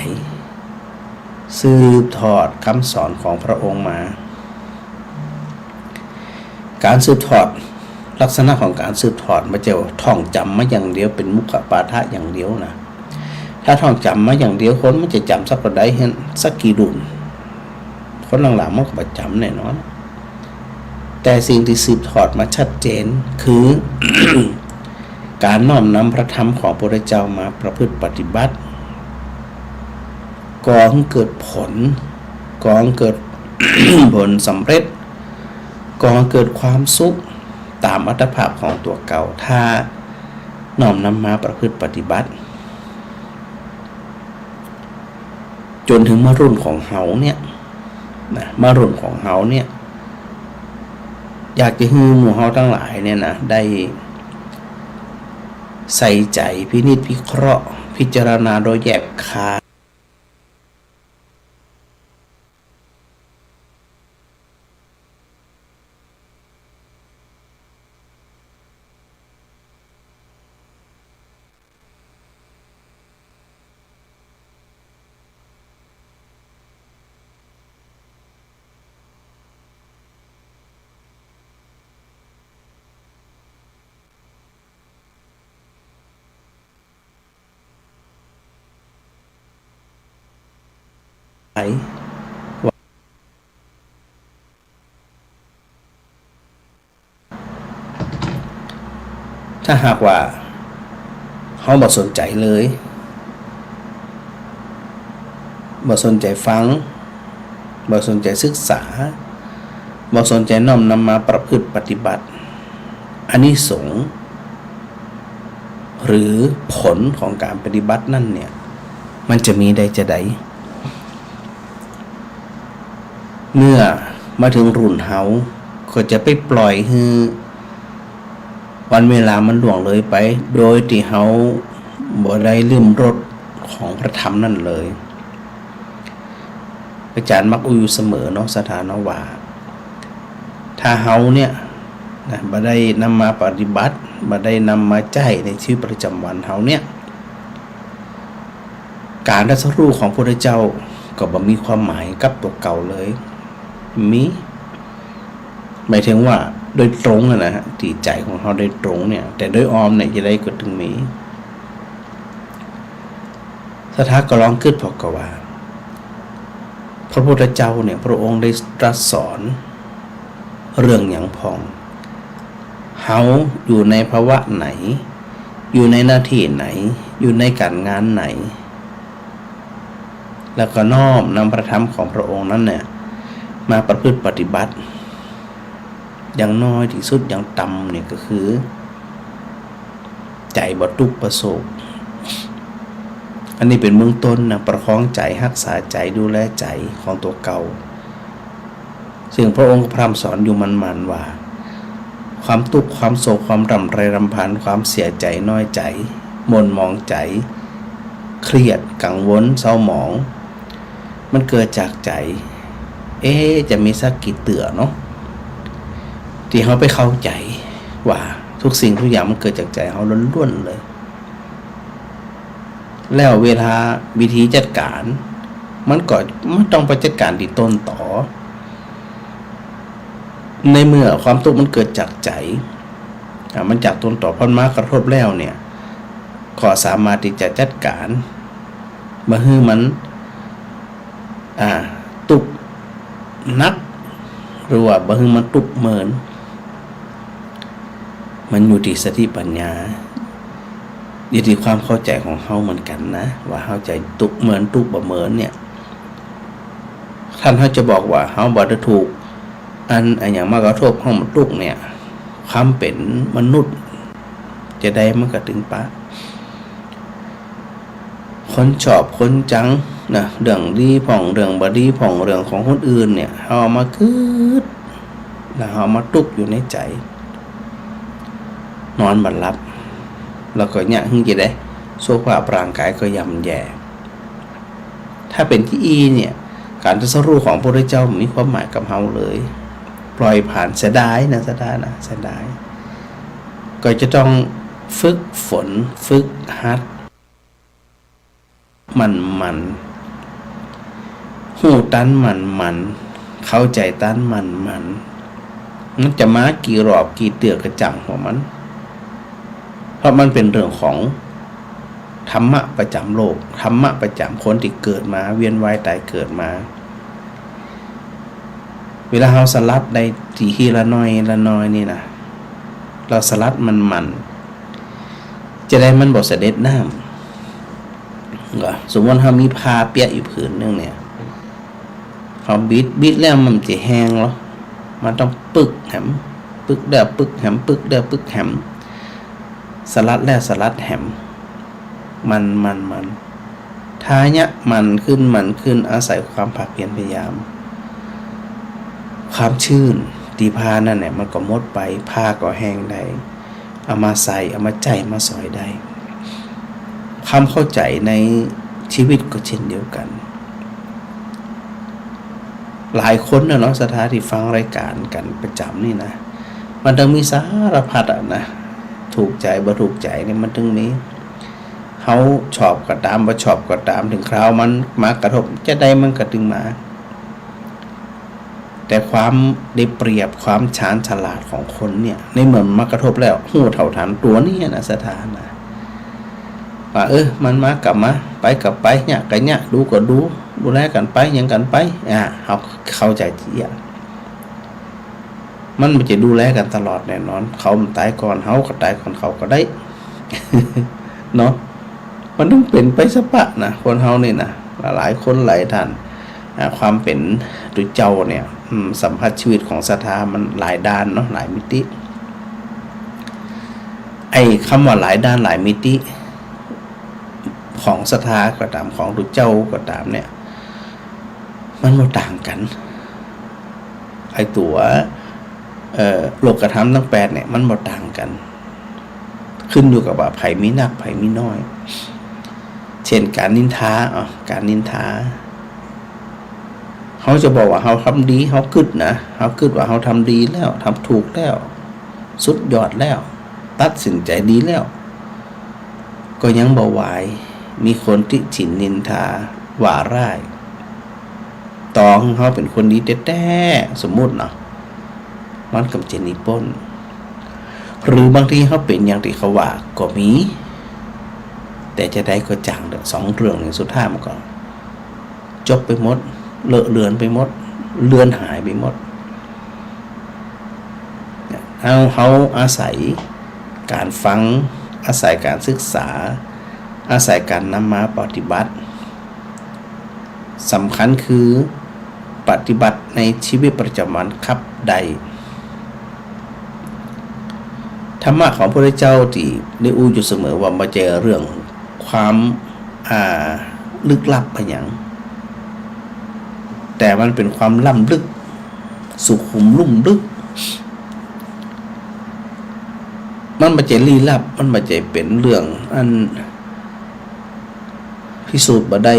สืบทอดคำสอนของพระองค์มาการสืบทอดลักษณะของการสืบทอดไม่ใช่ว่าท่องจำมาอย่างเดียวเป็นมุขปาฐะอย่างเดียวนะถ้าท่องจำมาอย่างเดียวคนมันจะจำสักกระไดเห็นสักกี่รุ่นคนหลังๆมันก็จำแน่นอนแต่สิ่งที่สืบทอดมาชัดเจนคือ การน้อมนำพระธรรมของพระพุทธเจ้ามาประพฤติปฏิบัติก่อให้เกิดผลก่อให้เกิด ผลสำเร็จก่อให้เกิดความสุขตามอัตภาพของตัวเก่าถ้าน้อมนำมาประพฤติปฏิบัติจนถึงมารุ่นของเฮาเนี่ยนะมารุ่นของเฮาเนี่ยอยากจะให้หมู่เฮาทั้งหลายเนี่ยนะได้ ใส่ใจพินิจพิเคราะห์พิจารณาโดยแยบคายถ้าหากว่าเขาบ่สนใจเลยบ่สนใจฟังบ่สนใจศึกษาบ่สนใจน้อมนำมาประพฤติปฏิบัติอานิสงส์หรือผลของการปฏิบัตินั่นเนี่ยมันจะมีได้จะใดเมื่อมาถึงรุ่นเฮาก็จะไปปล่อยให้วันเวลามันล่วงเลยไปโดยที่เฮาบ่ได้ลืมรสของพระธรรมนั่นเลยอาจารย์มักอยู่เสมอเนาะสถานว่าถ้าเฮาเนี่ยนะบ่ได้นำมาปฏิบัติบ่ได้นำมาใช้ในชีวิตประจำวันเฮาเนี่ยการตรัสรู้ของพระพุทธเจ้าก็บ่มีความหมายกับตัวเก่าเลยมีหมายถึงว่าโดยตรงนะฮะที่ใจของเขาโดยตรงเนี่ยแต่โดยออมเนี่ยจะได้ก็ถึงมีสถาก็ลองคิดพอกว่าพระพุทธเจ้าเนี่ยพระองค์ได้ตรัสสอนเรื่องอย่างพองเฮาอยู่ในภาวะไหนอยู่ในหน้าที่ไหนอยู่ในการงานไหนแล้วก็น้อมนำพระธรรมของพระองค์นั้นเนี่ยมาประพฤติปฏิบัติอย่างน้อยที่สุดอย่างต่ำเนี่ยก็คือใจบ่ทุกข์ประสบอันนี้เป็นเบื้องต้นนะประคองใจรักษาใจดูแลใจของตัวเก่าซึ่งพระองค์พร่ำสอนอยู่มันๆว่าความทุกข์ความโศกความรำไรรำพันความเสียใจน้อยใจหม่นหมองใจเครียดกังวลเศร้าหมองมันเกิดจากใจจะมีสักกี่เตื่อเนาะที่เขาไปเข้าใจว่าทุกสิ่งทุกอย่างมันเกิดจากใจเขาล้วนๆเลยแล้วเวลาวิธีจัดการมันต้องไปจัดการที่ต้นต่อในเมื่อความทุกข์มันเกิดจากใจมันจากต้นต่อพันมากระทบแล้วเนี่ยขอสามารถที่จะจัดการมาให้มันตุกนักหรือว่าบ่ให้มันตุกเหมือนมันอยู่ที่สติปัญญาอยู่ที่ความเข้าใจของเฮาเหมือนกันนะว่าเฮาใจตุกเหมือนตุกบ่เหมือนเนี่ยท่านเขาจะบอกว่าเฮาบ่ได้ถูกอันอย่างมากกระทบเฮามันตุกเนี่ยความเป็นมนุษย์จะได้มันก็ถึงปะคนชอบคนจังนะเรื่องดีผ่องเรื่องบ่ดีผ่องเรื่องของคนอื่นเนี่ยเฮาเอามาคืดแล้วเฮามาตุกอยู่ในใจนอนบ่หลับแล้วก็เนี่ยจะได้สุขภาพร่างกายก็ย่ำแย่ถ้าเป็นที่เนี่ยการตรัสรู้ของพระพุทธเจ้ามีความหมายกับเฮาเลยปล่อยผ่านเสียดายก็จะต้องฝึกฝนฝึกหัดมันหูตันมันเข้าใจตันมันจะมากี่รอบกี่เตือกกระจังหัวมันเพราะมันเป็นเรื่องของธรรมะประจำโลกธรรมะประจำคนที่เกิดมาเวียนว่ายตายเกิดมาเวลาเราสลัดในทีละน้อยนี่นะเราสลัดมันจะได้มันบ่เสด็จน้ำก็สมมติเรามีผ้าเปียกอยู่ผืนนึงเนี่ยเขาบิดแล้วมันจะแห้งหรอมันต้องปึกแหมปึกเด้อปึกแหมปึกเด้อปึกแหมสลัดแล้วสลัดแหมมันท้ายเนี่ยมันขึ้นอาศัยความภาคเพียรพยายามความชื้นตีผ้านั่นเนี่ยมันก็หมดไปผ้าก็แห้งได้ เอามาใส่เอามาใจมาสอยได้ความเข้าใจในชีวิตก็เช่นเดียวกันหลายคนเนาะสถานที่ฟังรายการกันประจำนี่นะมันต้องมีสารพัดนะถูกใจบ่ถูกใจเนี่ยมันต้องมีเขาชอบก็ตามบ่ชอบก็ตามถึงคราวมันมากระทบจะได้มันก็ดึงมาแต่ความได้เปรียบความชาญฉลาดของคนเนี่ยในเมื่อมากระทบแล้วหูเท่าทันตัวนี้นะสถานนะว่ามันมากลับมาไปกลับไปเนี่ยกันเนี่ยดูก็ดูแลกันไปยังกันไปเขาเข้าใจที่มันไม่จะดูแลกันตลอดแน่นอนเขามันตายก่อนเขาก็ตายก่อนเขาก็ได้ เนาะมันต้องเป็นไปสักปะนะคนเขานี่นะหลายคนหลายท่านความเป็นตุเจ้าเนี่ยสัมผัสชีวิตของศรัทธามันหลายด้านเนาะหลายมิติไอ้คำว่าหลายด้านหลายมิติของศรัทธาก็ตามของตุเจ้าก็ตามเนี่ยมันไม่ต่างกันไอ้ตัวโลกธรรมทั้ง8เนี่ยมันบ่ต่างกันขึ้นอยู่กับว่าไผมีนักไผมีน้อยเช่นการนินทาการนินทาเขาจะบอกว่าเขาทำดีเขากึดนะเขากึดว่าเขาทำดีแล้วทำถูกแล้วสุดยอดแล้วตัดสินใจดีแล้วก็ยังบ่ไหวมีคนที่ฉินนินทาว่าร้ายตองเขาเป็นคนดีแท้ๆสมมุติเนาะมันกับเจนิป้นหรือบางทีเขาเป็นอย่างที่เขาว่าก็มีแต่จะได้ก็จังเด้อ2เรื่องสุดท้ายมันก็จบไปหมดเลอะเลือนไปหมดเลือนหายไปหมดเขาอาศัยการฟังอาศัยการศึกษาอาศัยการนำมาปฏิบัติสำคัญคือปฏิบัติในชีวิตประจำวันครับใดธรรมะของพระพุทธเจ้าที่ได้อู้อยู่เสมอว่ามาเจอเรื่องความลึกลับไปอย่างแต่มันเป็นความล้ำลึกสุขุมลุ่มลึกมันมาเจอลี้ลับมันมาเจอเป็นเรื่องอันพิสูจน์บ่ได้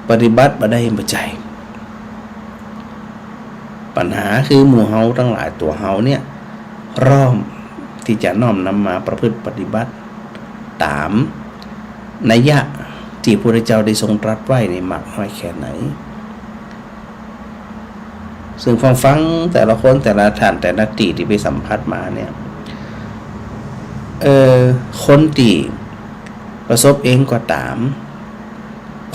ปฏิบัติบ่ได้บ่ใจปัญหาคือหมู่เฮาทั้งหลายตัวเฮาเนี่ยร่อมที่จะน้อมนำมาประพฤติปฏิบัติตามนัยยะที่พระพุทธเจ้าได้ทรงตรัสไว้ในมากน้อยแค่ไหนซึ่งฟังแต่ละคนแต่ละท่านแต่ละตีที่ไปสัมผัสมาเนี่ยคนที่ประสบเองก็ตาม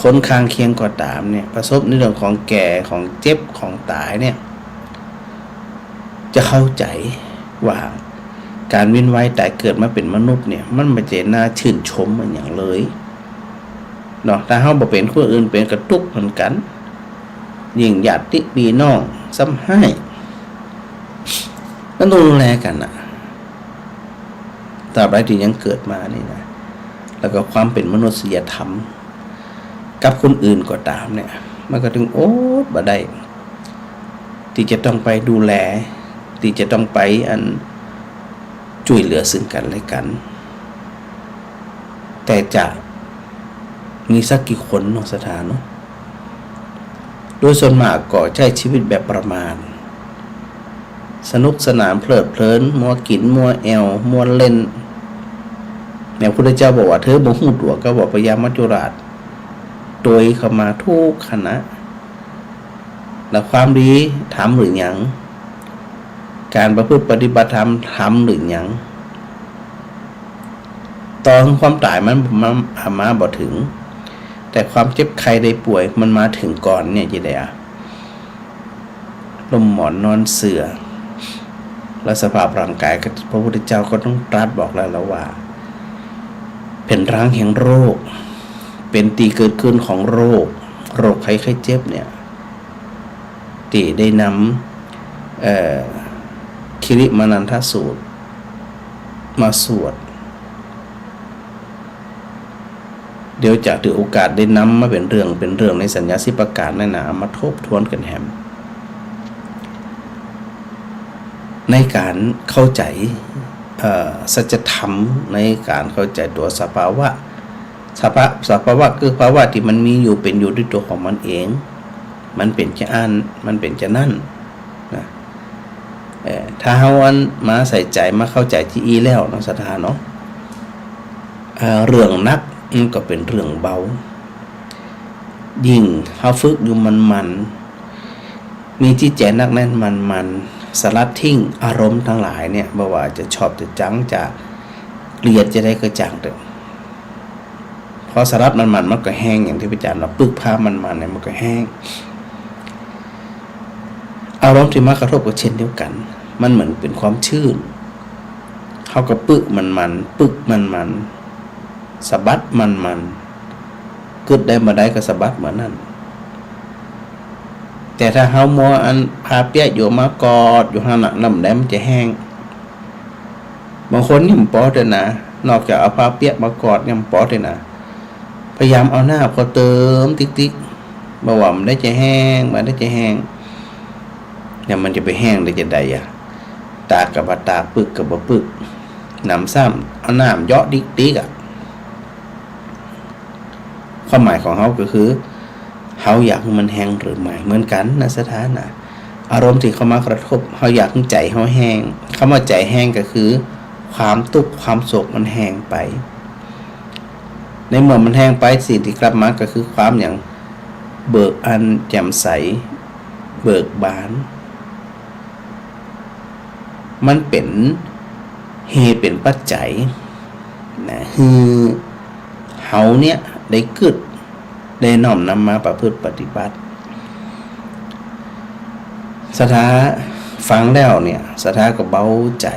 คนข้างเคียงก็ตามเนี่ยประสบในเรื่องของแก่ของเจ็บของตายเนี่ยจะเข้าใจว่าการเวียนว่ายตายเกิดมาเป็นมนุษย์เนี่ยมันไม่ใช่น่าชื่นชมเหมือนอย่างเลยเนาะถ้าเฮาบ่เป็นคนอื่นเป็นกระตุกเหมือนกันยิ่งญาติพี่น้องซ้ำให้มันต้องดูแลกันน่ะตราบใดที่ยังเกิดมานี่นะแล้วก็ความเป็นมนุษยธรรมกับคนอื่นก็ตามเนี่ยมันก็ถึงบ่ได้ที่จะต้องไปดูแลที่จะต้องไปช่วยเหลือซึ่งกันและกันแต่จะมีสักกี่คนเนาะสถานเนาะโดยส่วนมากก็ใช้ชีวิตแบบประมาณสนุกสนานเพลิดเพลินมัวกินมัวแอวมัวเล่นแนวพระพุทธเจ้าบอกว่าเธอบ่ฮู้ตัวก็บอกพยามัจจุราชโดยเข้ามาทุกขณะแล้วความดีทำหรือยังการประพฤติปฏิบัติธรรมทำหรือยังตอนความตายมันมาบ่ถึงแต่ความเจ็บไข้ได้ป่วยมันมาถึงก่อนเนี่ยจะได้ลมหมอนนอนเสื่อและสภาพร่างกายพระพุทธเจ้าก็ต้องตรัสบอกแล้วว่าเป็นรังแห่งโรคเป็นตีเกิดขึ้นของโรคภัยไข้เจ็บเนี่ยที่ได้นำคิริมานันทสูตรมาสวดเดี๋ยวจะถือโอกาสได้นำมาเป็นเรื่องในสัญญาสิประการนั่นนะมาทบทวนกันแฮมในการเข้าใจ สัจธรรมในการเข้าใจตัวสภาวะคือภาวะที่มันมีอยู่เป็นอยู่ด้วยตัวของมันเองมันเป็นจะอันมันเป็นจะนั่นนะถ้าเฮาอันมาใส่ใจมาเข้าใจที่อีแล้วเนาะสถานเนาะเรื่องนักมันก็เป็นเรื่องเบายิ่งเฮาฝึกอยู่มันมีจิตใจนักแน่นมันสลัดทิ้งอารมณ์ทั้งหลายเนี่ยบ่ว่าจะชอบจะจังจะเกลียดจะได้ก็จังเด้อพอสลัดมันก็แห้งอย่างที่พระอาจารย์เราปึกผ้ามันเนี่ยมันก็แห้งอารมณ์ที่มากระทบก็เช่นเดียวกันมันเหมือนเป็นความชื้นเขาก็ปึกปึกมันสะบัดมันกึดได้มาได้ก็สะบัดเหมือนนั่นแต่ถ้าเฮามัวอันพาเปียกอยู่มากอดอยู่ข้างหลังน้ำแดงมันจะแห้งบางคนนี่มันปอดเลยนะนอกจากเอาพาเปียกมากอดยังปอดเลยนะพยายามเอาหน้าพอเติมติ๊กบ่ว่ามันได้จะแห้งมันได้จะแห้งเนี่ยมันจะไปแห้งได้จะได้อะตากกับตากปึกกับบ่ปึกน้ำซ้ำเอาน้ำเยาะติ๊กอ่ะความหมายของเขาก็คือเขาอยากให้มันแห้งหรือไม่เหมือนกันนะสถานะอารมณ์ที่เขามากระทบเขาอยากให้ใจเขาแห้งเขามาใจแห้งก็คือความทุกข์ความโศกมันแห้งไปในเมื่อมันแห้งไปสิ่งที่กลับมาก็คือความอย่างเบิกอันแจ่มใสเบิกบานมันเป็นเหตุเป็นปัจจัยนะคือเขาเนี่ยได้กึดได้น้อมนำมาประพฤติปฏิบัติสถาฟังแล้วเนี่ยสถาก็เบาใจ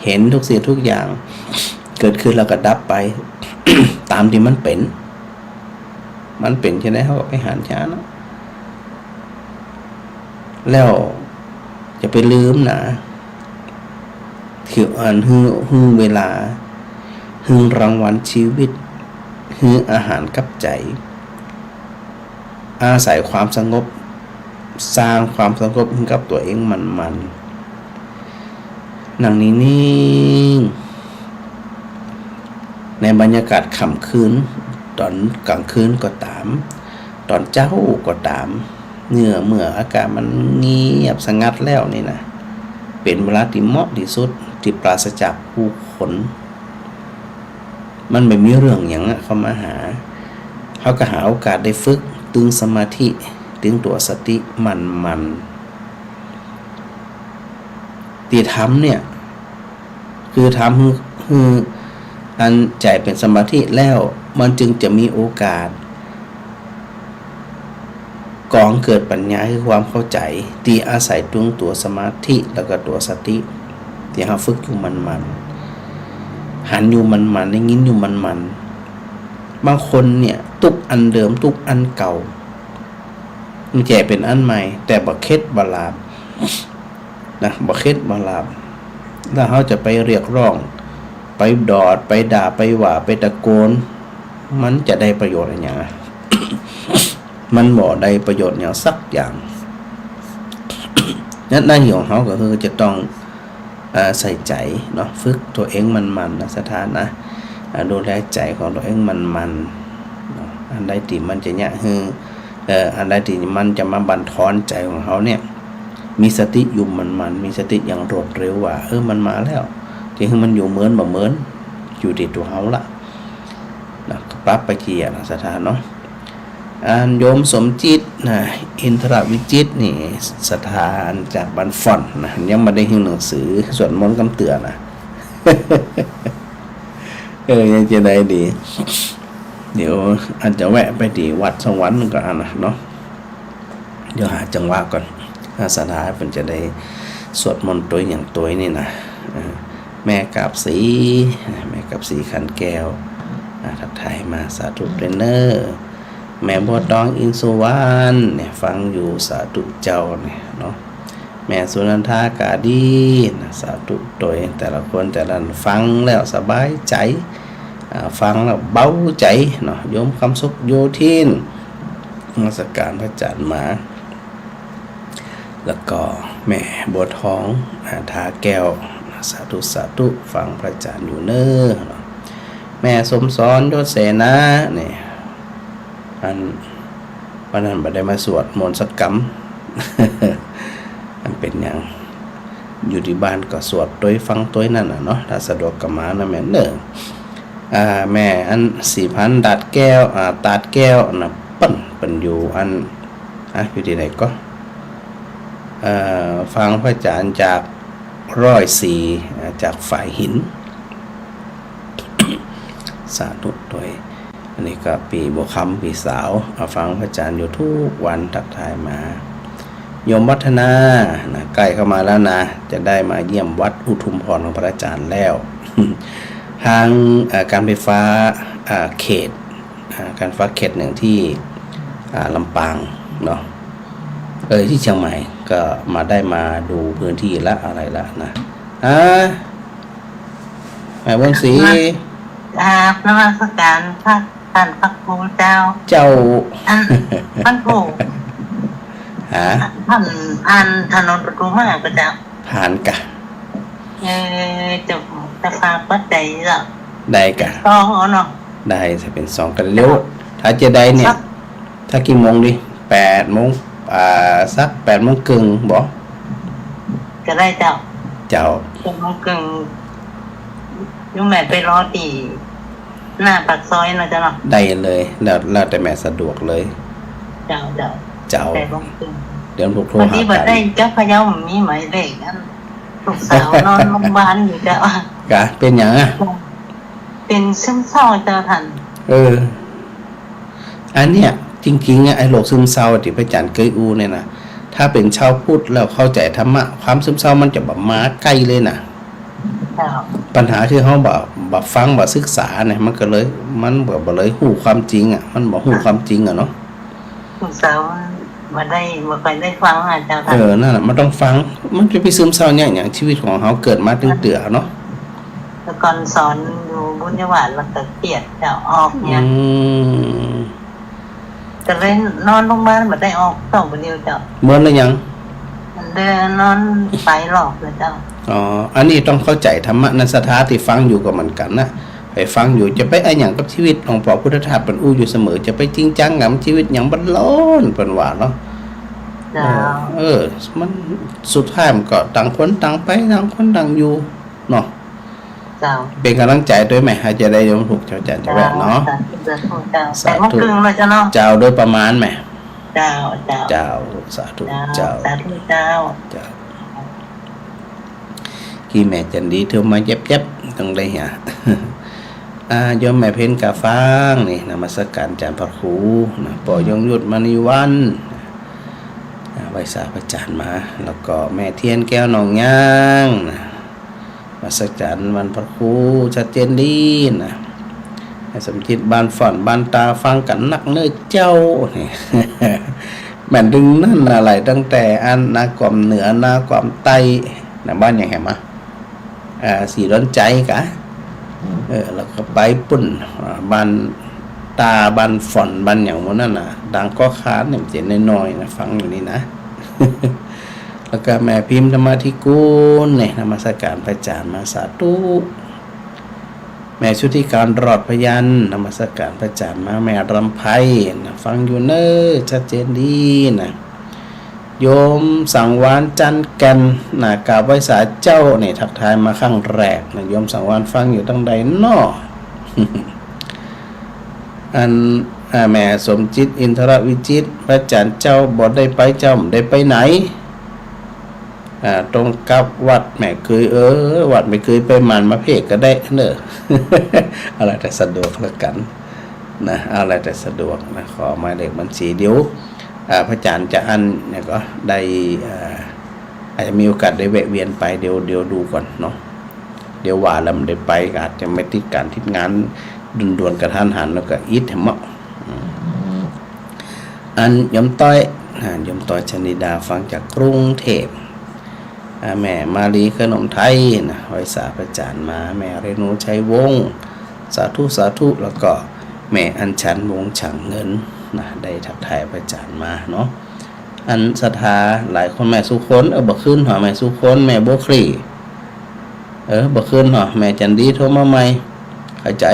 เห็นทุกสิ่งทุกอย่างเกิดขึ้นแล้วก็ดับไป ตามที่มันเป็นใช่ไหมเขาก็ไปหาช้านะแล้วจะไปลืมนะคืออันฮือเวลาฮือรางวัลชีวิตฮืออาหารกับใจอาศัยความสงบสร้างความสงบให้กับตัวเองมันนั่งนิ่งๆในบรรยากาศค่ำคืนตอนกลางคืนก็ตามตอนเจ้าก็ตามเมื่ออากาศมันเงียบสงัดแล้วนี่นะเป็นเวลาที่เหมาะที่สุดที่ปราศจากผู้คนมันไม่มีเรื่องอย่างเข้ามาหาเขาก็หาโอกาสได้ฝึกตึงสมาธิตึงตัวสติมันที่ทำเนี่ยคือทำคืออันใจเป็นสมาธิแล้วมันจึงจะมีโอกาสก่อเกิดปัญญาคือความเข้าใจที่อาศัยตัวสมาธิแล้วก็ตัวสติที่เราฝึกอยู่มันหันอยู่มันได้ยินอยู่มันบางคนเนี่ยตุกอันเดิมตุกอันเก่ามันแก่เป็นอันใหม่แต่บ่เค็ดบ่ลาบนะบ่เค็ดบ่ลาบแล้วเขาจะไปเรียกร้องไปดอดไปด่าไปว่าไปตะโกนมันจะได้ประโยชน์อะไรอย่าง มันบ่ได้ประโยชน์อย่างสักอย่าง นั่นหน้าที่ของเขาก็คือจะต้องใส่ใจเนาะฝึกตัวเองมันนะสถานะดูแลใจของตัวเองมันอันใดที่มันจะเนี่ยคืออันใดที่มันจะมาบั่นทอนใจของเขาเนี่ยมีสติอยู่มันมีสติอย่างรวดเร็วว่ามันมาแล้วที่คือมันอยู่เหมือนบ่เหมือนอยู่ที่ตัวเขาละนะปรับไปทีนะสถานเนาะโยมสมจิตนะอินทรวิจิตนี่สถานจากบ้านฟอนนะยังไม่ได้หิ้วหนังสือสวดมนต์กำเตือนนะ ยังจะได้ดีเดี๋ยวอาจจะแวะไปที่วัดสวรรค์ก่อนนะเนาะเดี๋ยวหาจังหวะก่อนสถานเป็นจะได้สวดมนต์ตัวอย่างตัวนี่นะแม่กับสีขันแก้วทักทายมาสาธุเทรนเนอร์แม่บัวตองอินสุวรรณเนี่ยฟังอยู่สาธุเจ้าเนี่ยเนาะแม่สุนันทากาดีนะสาธุโดยแต่ละคนแต่ละฟังแล้วสบายใจฟังแล้วเบาใจเนาะโยมคำสุขโยทินนมัสการพระอาจารย์มาแล้วก็แม่บัวทองทาแก้ว สาธุสาธุฟังพระอาจารย์อยู่เน้อแม่สมสอนยศเสนาเนี่ยวันนั้นบ่ได้มาสวดมนต์สักกรรม มันเป็นอย่างอยู่ที่บ้านก็สวดตัวฟังตัวนั่นน่ะเนาะถ้าสะดวกก็มานะแม่เด้อแม่อัน4,000 ตัดแก้วตัดแก้วนะเป็นอยู่อยู่ที่ไหนก็ฟังพระอาจารย์จาก104จากฝ่ายหิน สาธุด้วยอันนี้ก็ปีบัวคำปีสาวฟังพระอาจารย์อยู่ทุกวันทักทายมาโยมวัฒนานะใกล้เข้ามาแล้วนะจะได้มาเยี่ยมวัดอุทุมพรของพระอาจารย์แล้ว ทางการไฟฟ้าเขตการไฟฟ้าเขตหนึ่งที่ลำปางเนาะที่เชียงใหม่ก็มาได้มาดูพื้นที่ละอะไรละนะแม่บุญศรีนมัสการพระท่านพระครูเจ้าท่านผู้ท่านถนนประตู5ก็จะผ่านกะจะฝากปัจจัยละได้กะต่อเนาะได้จะเป็น2กันเร็วถ้าจะได้เนี่ยถ้ากี่โมงดิ8 โมงสัก8 โมงครึ่งบ่ก็ได้เจ้า8 โมงครึ่งยุ่งแม่ไปรอตีหน้าปากซอยนะจ๊ะเนาะได้เลยแล้วแต่แม่สะดวกเลยเจ้าเดี๋ยวลูกโทรหากันได้เจ้าพะเยามีหมายเลขนั้นลูกสาวนอนโรงพยาบาลอยู่เจ้ากะเป็นหยังเป็นซึมเศร้าเจ้าท่านอันเนี้ยจริงๆไอ้โรคซึมเศร้าที่พระอาจารย์เคยอู้เนี่ยนะถ้าเป็นชาวพุทธแล้วเข้าใจธรรมะความซึมเศร้ามันจะแบบมาใกล้เลยนะปัญหาที่เขาบ่ฟังบ่ศึกษาเนี่ยมันก็เลยมันบ่เลยฮู้ความจริงมันบ่ฮู้ความจริงเนาะซึมเศร้าบ่ค่อยได้ฟังเจ้าค่ะนั่นน่ะมันต้องฟังมันจะไปซึมเศร้าอย่างชีวิตของเขาเกิดมาถึงเตือเนาะแต่ก่อนสอนอยู่บุญญวาสแล้วก็เกลียดจะออกเนี่ยแต่เลยนอนโรงพยาบาลบ่ได้ออก2มื้อเดียวเจ้าเมื่อแล้วยังเดินนอนไปหลอกเลยเจ้าอันนี้ต้องเข้าใจธรรมะในสถานที่ฟังอยู่ก็เหมือนกันนะไปฟังอยู่จะไปอะไรอย่างกับชีวิตของพระพุทธทาสเป็นอู้อยู่เสมอจะไปจริงจังกับชีวิตอย่างบันร้อนเป็นว่าเนาะมันสุดท้ายมันก็ต่างคนต่างไปต่างคนต่างอยู่เนาะเป็นกำลังใจด้วยไหมให้จะได้ยมถูกเจ้าจันจะแวะเนาะสาธุเจ้าโดยประมาณไหมเจ้าสาธุเจ้าที่แม่จันดีเธอมาเย็บต้องได้เหรอยมแม่เพ็ญกาฟังนี่นมัสการอาจารย์พระครูปอยงยุทธมณีวันไหว้สาพระอาจารย์มาแล้วก็แม่เทียนแก้วหนองย่างมาสักจารย์วันพระครูชัดเจนดีนะสมจิตบานฝันบานตาฟังกันนักเนื้อเจ้านี่แม่ดึงนั่นอะไรตั้งแต่นากวมเหนือนากวมใต้บ้านอย่างไรมาสีร้อนใจกะแล้วก็ไปปุ่นบันตาบันฝอนบันอย่างนั้นน่ะดังก็ค้านเนี่ยเจ็บน้อยๆนะฟังอยู่นี่นะ แล้วก็แม่พิมพ์ธรรมธิกูลเนี่ยนมัสการพระอาจารย์มาสาธุแม่ชุติการรอดพยัญนมัสการพระอาจารย์มาแม่รำไพนะฟังอยู่เน้อชัดเจนดีนะโยมสังวานจันแก่นกราบไหว้สาเจ้าเนี่ยทักทายมาครั้งแรกนะโยมสังวานฟังอยู่ตั้งใดน้อ แม่สมจิตอินทรวิจิตพระอาจารย์เจ้าบ่ได้ไปเจ้าได้ไปไหนตรงกับวัดแม่เคยวัดไม่เคยไปมันมาเพกก็ได้เนอะ อะไรแต่สะดวกแล้วกันนะอะไรแต่สะดวกนะขอหมายเลขบัญชีเดี๋ยวพระอาจารย์จะเนี่ยก็ได้อาจจะมีโอกาสได้แวะเวียนไปเดี๋ยวดูก่อนเนาะเดี๋ยวว่าแล้วมันได้ไปอาจจะไม่ติดการทิศงานด่วนๆกระทันหันแล้วก็อีทเหมาะยมต้อยชนิดาฟังจากกรุงเทพแม่มาลีขนมไทยนะไหว้สาพระอาจารย์มาแม่เรนูชัยวงศ์สาธุแล้วก็แม่อัญชันวงฉังเงินนะได้ทักทายพระอาจารย์มาเนาะศรัทธาหลายคนแม่สุคนบ่ขึ้นหอแม่สุคนแม่โบครี บ่ขึ้นเหรอแม่จันดีโทรมาใหม่เข้าใจ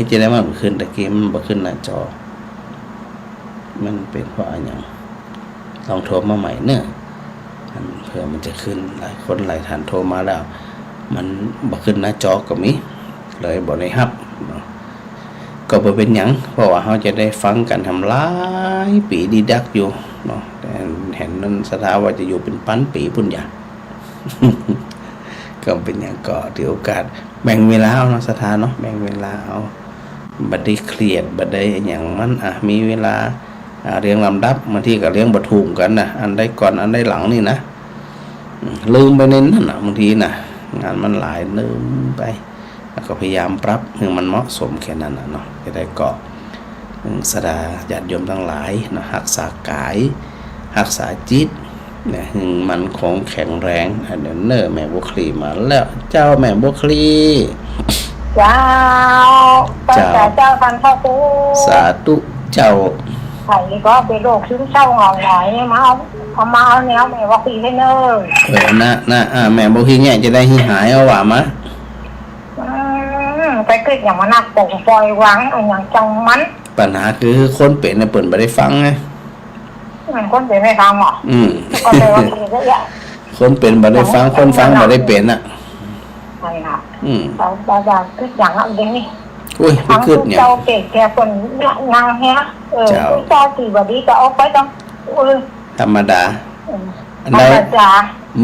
จะได้มันบ่ขึ้นตะกี้มันบ่ขึ้นหน้าจอมันเป็นเพราะอะไรอย่างลองโทรมาใหม่เนี่ยเผื่อมันจะขึ้นหลายคนหลายท่านโทรมาแล้วมันบ่ขึ้นหน้าจอก็มีเลยบ่ได้รับก็บ่เป็นหยังเพราะว่าเราจะได้ฟังกันทำหลายปีดีดักอยู่เนาะแต่เห็นนั้นสถาว่าจะอยู่เป็นพันปีพุ่นอย่าง ก็เป็นอย่างก็ถือโอกาสแบ่งเวลาเอาเนาะสถานเนาะแบ่งเวลาเอาบัดได้เครียดบัดได้อย่างมันมีเวลาเรียงลำดับบางทีก็เรียงบ่ถูกกันนะอันใดก่อนอันใดหลังนี่นะลืมไปในนั้นบางทีนะงานมันหลายลืมไปแล้วก็พยายามปรับให้มันเหมาะสมแค่นั้นเนาะจะได้เกาะสดาญาติโยมทั้งหลายนะรักษากายรักษาจิตนะมันคงแข็งแรงเดี๋ยวเนอแม่บุคลีมาแล้วเจ้าแม่บุคลีเจ้าพันเข้าคูสาธุเจ้าใครก็เป็นโรคซึมเศร้าหงอยหงอยมาเอาแนวแม่บุคลีให้เนอนะแม่บุคลีเนี่ยจะได้หายเอาว่ามาไปเกิดอย่างมันหนักปงปล่อยวางอย่างจังมันปัญหาคือคนเป็นเนี่ยเปิดไม่ได้ฟังไงคนเป็นไม่ฟังหรอก็เลยว่าเยอะคนเป็นไม่ได้ฟังคนฟังไม่ได้เป็นอ่ะใช่ค่ะเราจะคืออย่างนั้นนี่อุ้ยฟังทุกเจ้าเก่งแกคนงานแฮะเจ้าตีบดีก็เอาไปต้องธรรมดาอันใด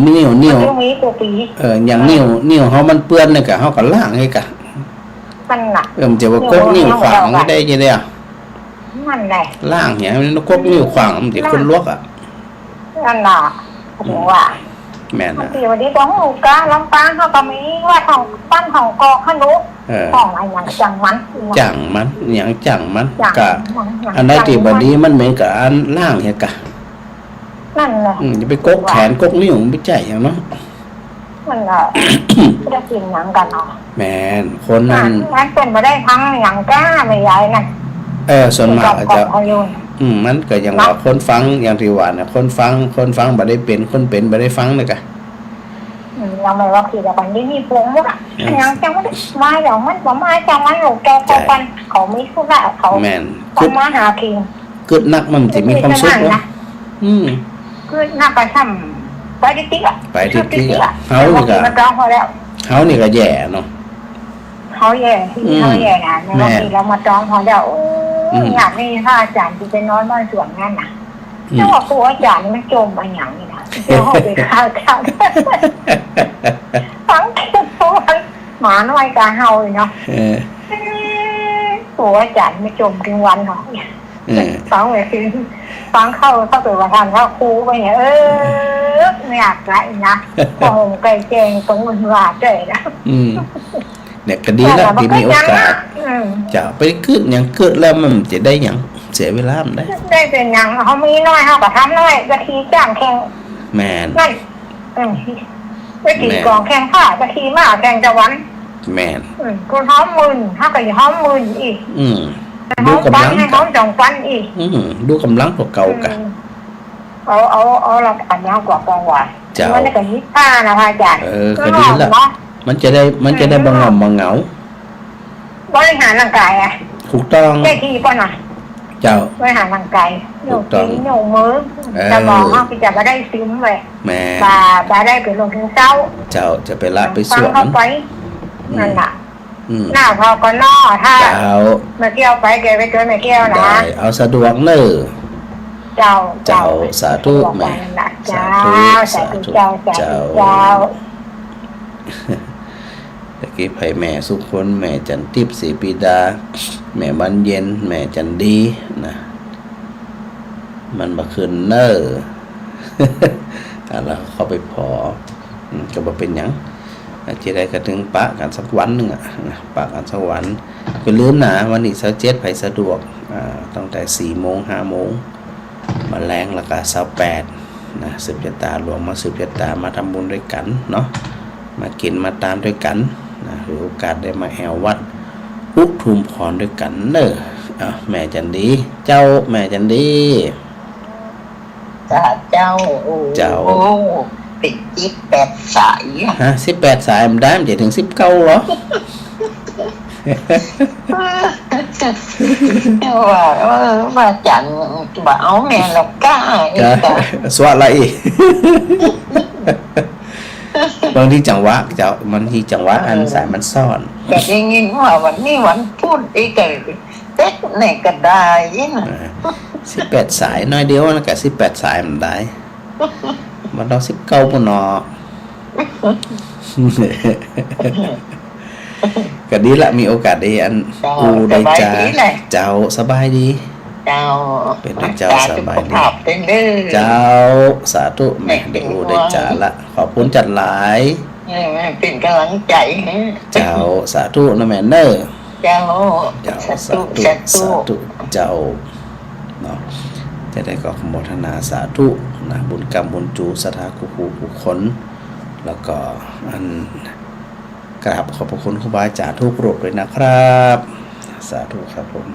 นิ้วอย่างนิ้วเขามันเปื้อนเลยกะเขาก็ล้างให้กะมันหนักมันจะว่ากบนิ้วขวางไม่ได้ยังไงอ่ะมันแหละล่างอย่างนี้กบนิ้วขวางมันจะคนลวกอ่ะนั่นน่ะถึงว่าแม่นที่วันนี้ต้องหูกาลำปางเขาก็มีว่าของปั้นของกอขนุของอะไรอย่างจังมันอย่างจังมันกะอันนั้นที่บัดนี้มันเหมือนกับอันล่างเนี่ยกะนั่นแหละจะไปกกแขนกกนิ้วไม่ใจอย่างเนาะมันจะกินอย่างกันเนาะแม่นคนนั้นเป็นมาได้ทั้งอย่างก้าไม่ใหญ่นั่นส่วนมากจะมันก็อย่างว่าคนฟังอย่างที่ว่าเนี่ยคนฟังบ่ได้เป็นคนเป็นบ่ได้ฟังเลยกะเราไม่ว่าคือแต่ปันนี้มีพวงมุกอย่างจังมันมาอย่างมันบ่มาจังมันหลงแกกันเขาไม่พูดละเขาเขามาหาคิงกึดนักมันจะมีความสุขเนาะคือหน้าไปทำไปติ๊กอ่ะไปติ๊กอ่ะเขานี่ก็เขานี่ก็แย่เนาะเขาแย่นะในวันนี้เรามาจ้องเขาแล้วอยากให้ถ้าอาจารย์ที่จะนอนบ้านสวนนั่นน่ะถ้าว่าครูอาจารย์มันจมมาอย่างนี้นะเดี๋ยวเขาไปฆ่ากันฟังหมาน้อยกาเฮาเลยเนาะครูอาจารย์ไม่จมถึงวันหรอกฟังไปคือฟังเข้าไปว่าทานเข้าครูไปเนี่ยไม่อยากไรนะโอ้โหไก่แจงตรงมือว่าเจ๋นะเนี่ยก็ดีแล้วที่มีโอกาสจะไปเกิดอย่างเกิดแล้วมันจะได้อย่างเสียเวลามันได้เป็นอย่างเขามีน้อยเขาก็ทำน้อยกะทิจ้างแข่งแมนนั่นไปตีกองแข่งผ้ากะทิมาแข่งตะวันแมนคุณห้อมมืนถ้าก็ห้อมมืนอีกดูกำลังให้เขาจองฟันอีกดูกำลังกว่าเก่ากันเอาเราอันนี้กว่ากองหวานมันได้กับยิบผ้านะพระอาจารย์ก็ดีแล้วมันจะได้บางงอมบางเหงาบริหารร่างกายอ่ะถูกต้องแค่ที่ป่ะน่ะเจ้าบริหารร่างกายโยกตีโยกมือจะมองเขาจะมาได้ซึมเลยแม่บาได้ไปลงถึงเช้าเจ้าจะไปละไปสวนเข้าไปนั่นน่ะหน้าพอก็นอถ้าเมื่อเกี่ยวไปแกไปเจอเมื่อเกี่ยวนะเอาสะดวกเนอเจ้าสาธุแม่สาธุเจ้าตะกี้ไผ่แม่สุขคนแม่จันทิพย์ศรีปีดาแม่มันเย็นแม่จันดีนะมันมาคืนเนอแล้วเขาไปพอก็บ่เป็นหยังจะได้กระถึงปะกันสักวันหนึ่งปะกันสักวันคือลืมนะวันนี้27ไผ่สะดวกตั้งแต่4 โมง 5 โมงมาแรงราคา28นะสืบชะตาหลวงมาสืบชะตามาทำบุญด้วยกันเนาะมากินมาตามด้วยกันนะหรือโอกาสได้มาแอววัดอุทุมพรด้วยกันเนอะแม่จันดีเจ้าแม่จันดีเจ้า เป็น18 สายฮะ18 สายมันได้มันจะถึง19เหรอว่าจันบ่เอาแม่เรากล้าอีกแต่สวัสดีบางทีจังหวะมันทีจังหวะอันสายมันซ่อนแต่ยังยินว่าวันนี้วันพูดอีกเต็กไหนก็ได้นะ18 สายน้อยเดียวนะกับ18 สายมันได้มันต้อง19ปุ่นเนาะก็ดีละมีโอกาสได้อันกูได้เจ้าสบายดีเจ้าเป็นเจ้าสบายดีเจ้าสาธุแม่ได้อูได้จ่าละขอบคุณจัดหลายเป็นกำลังใจเจ้าสาธุนะแม่เนอเจ้าสาธุเจ้าเนาะจะได้ก็ขโมทนาสาธุนะบุญกรรมบุญจูศรัทธากุคนแล้วก็อันกราบขอบพระคุณครูบาอาจารย์ทุกรูปเลยนะครับสาธุครับผม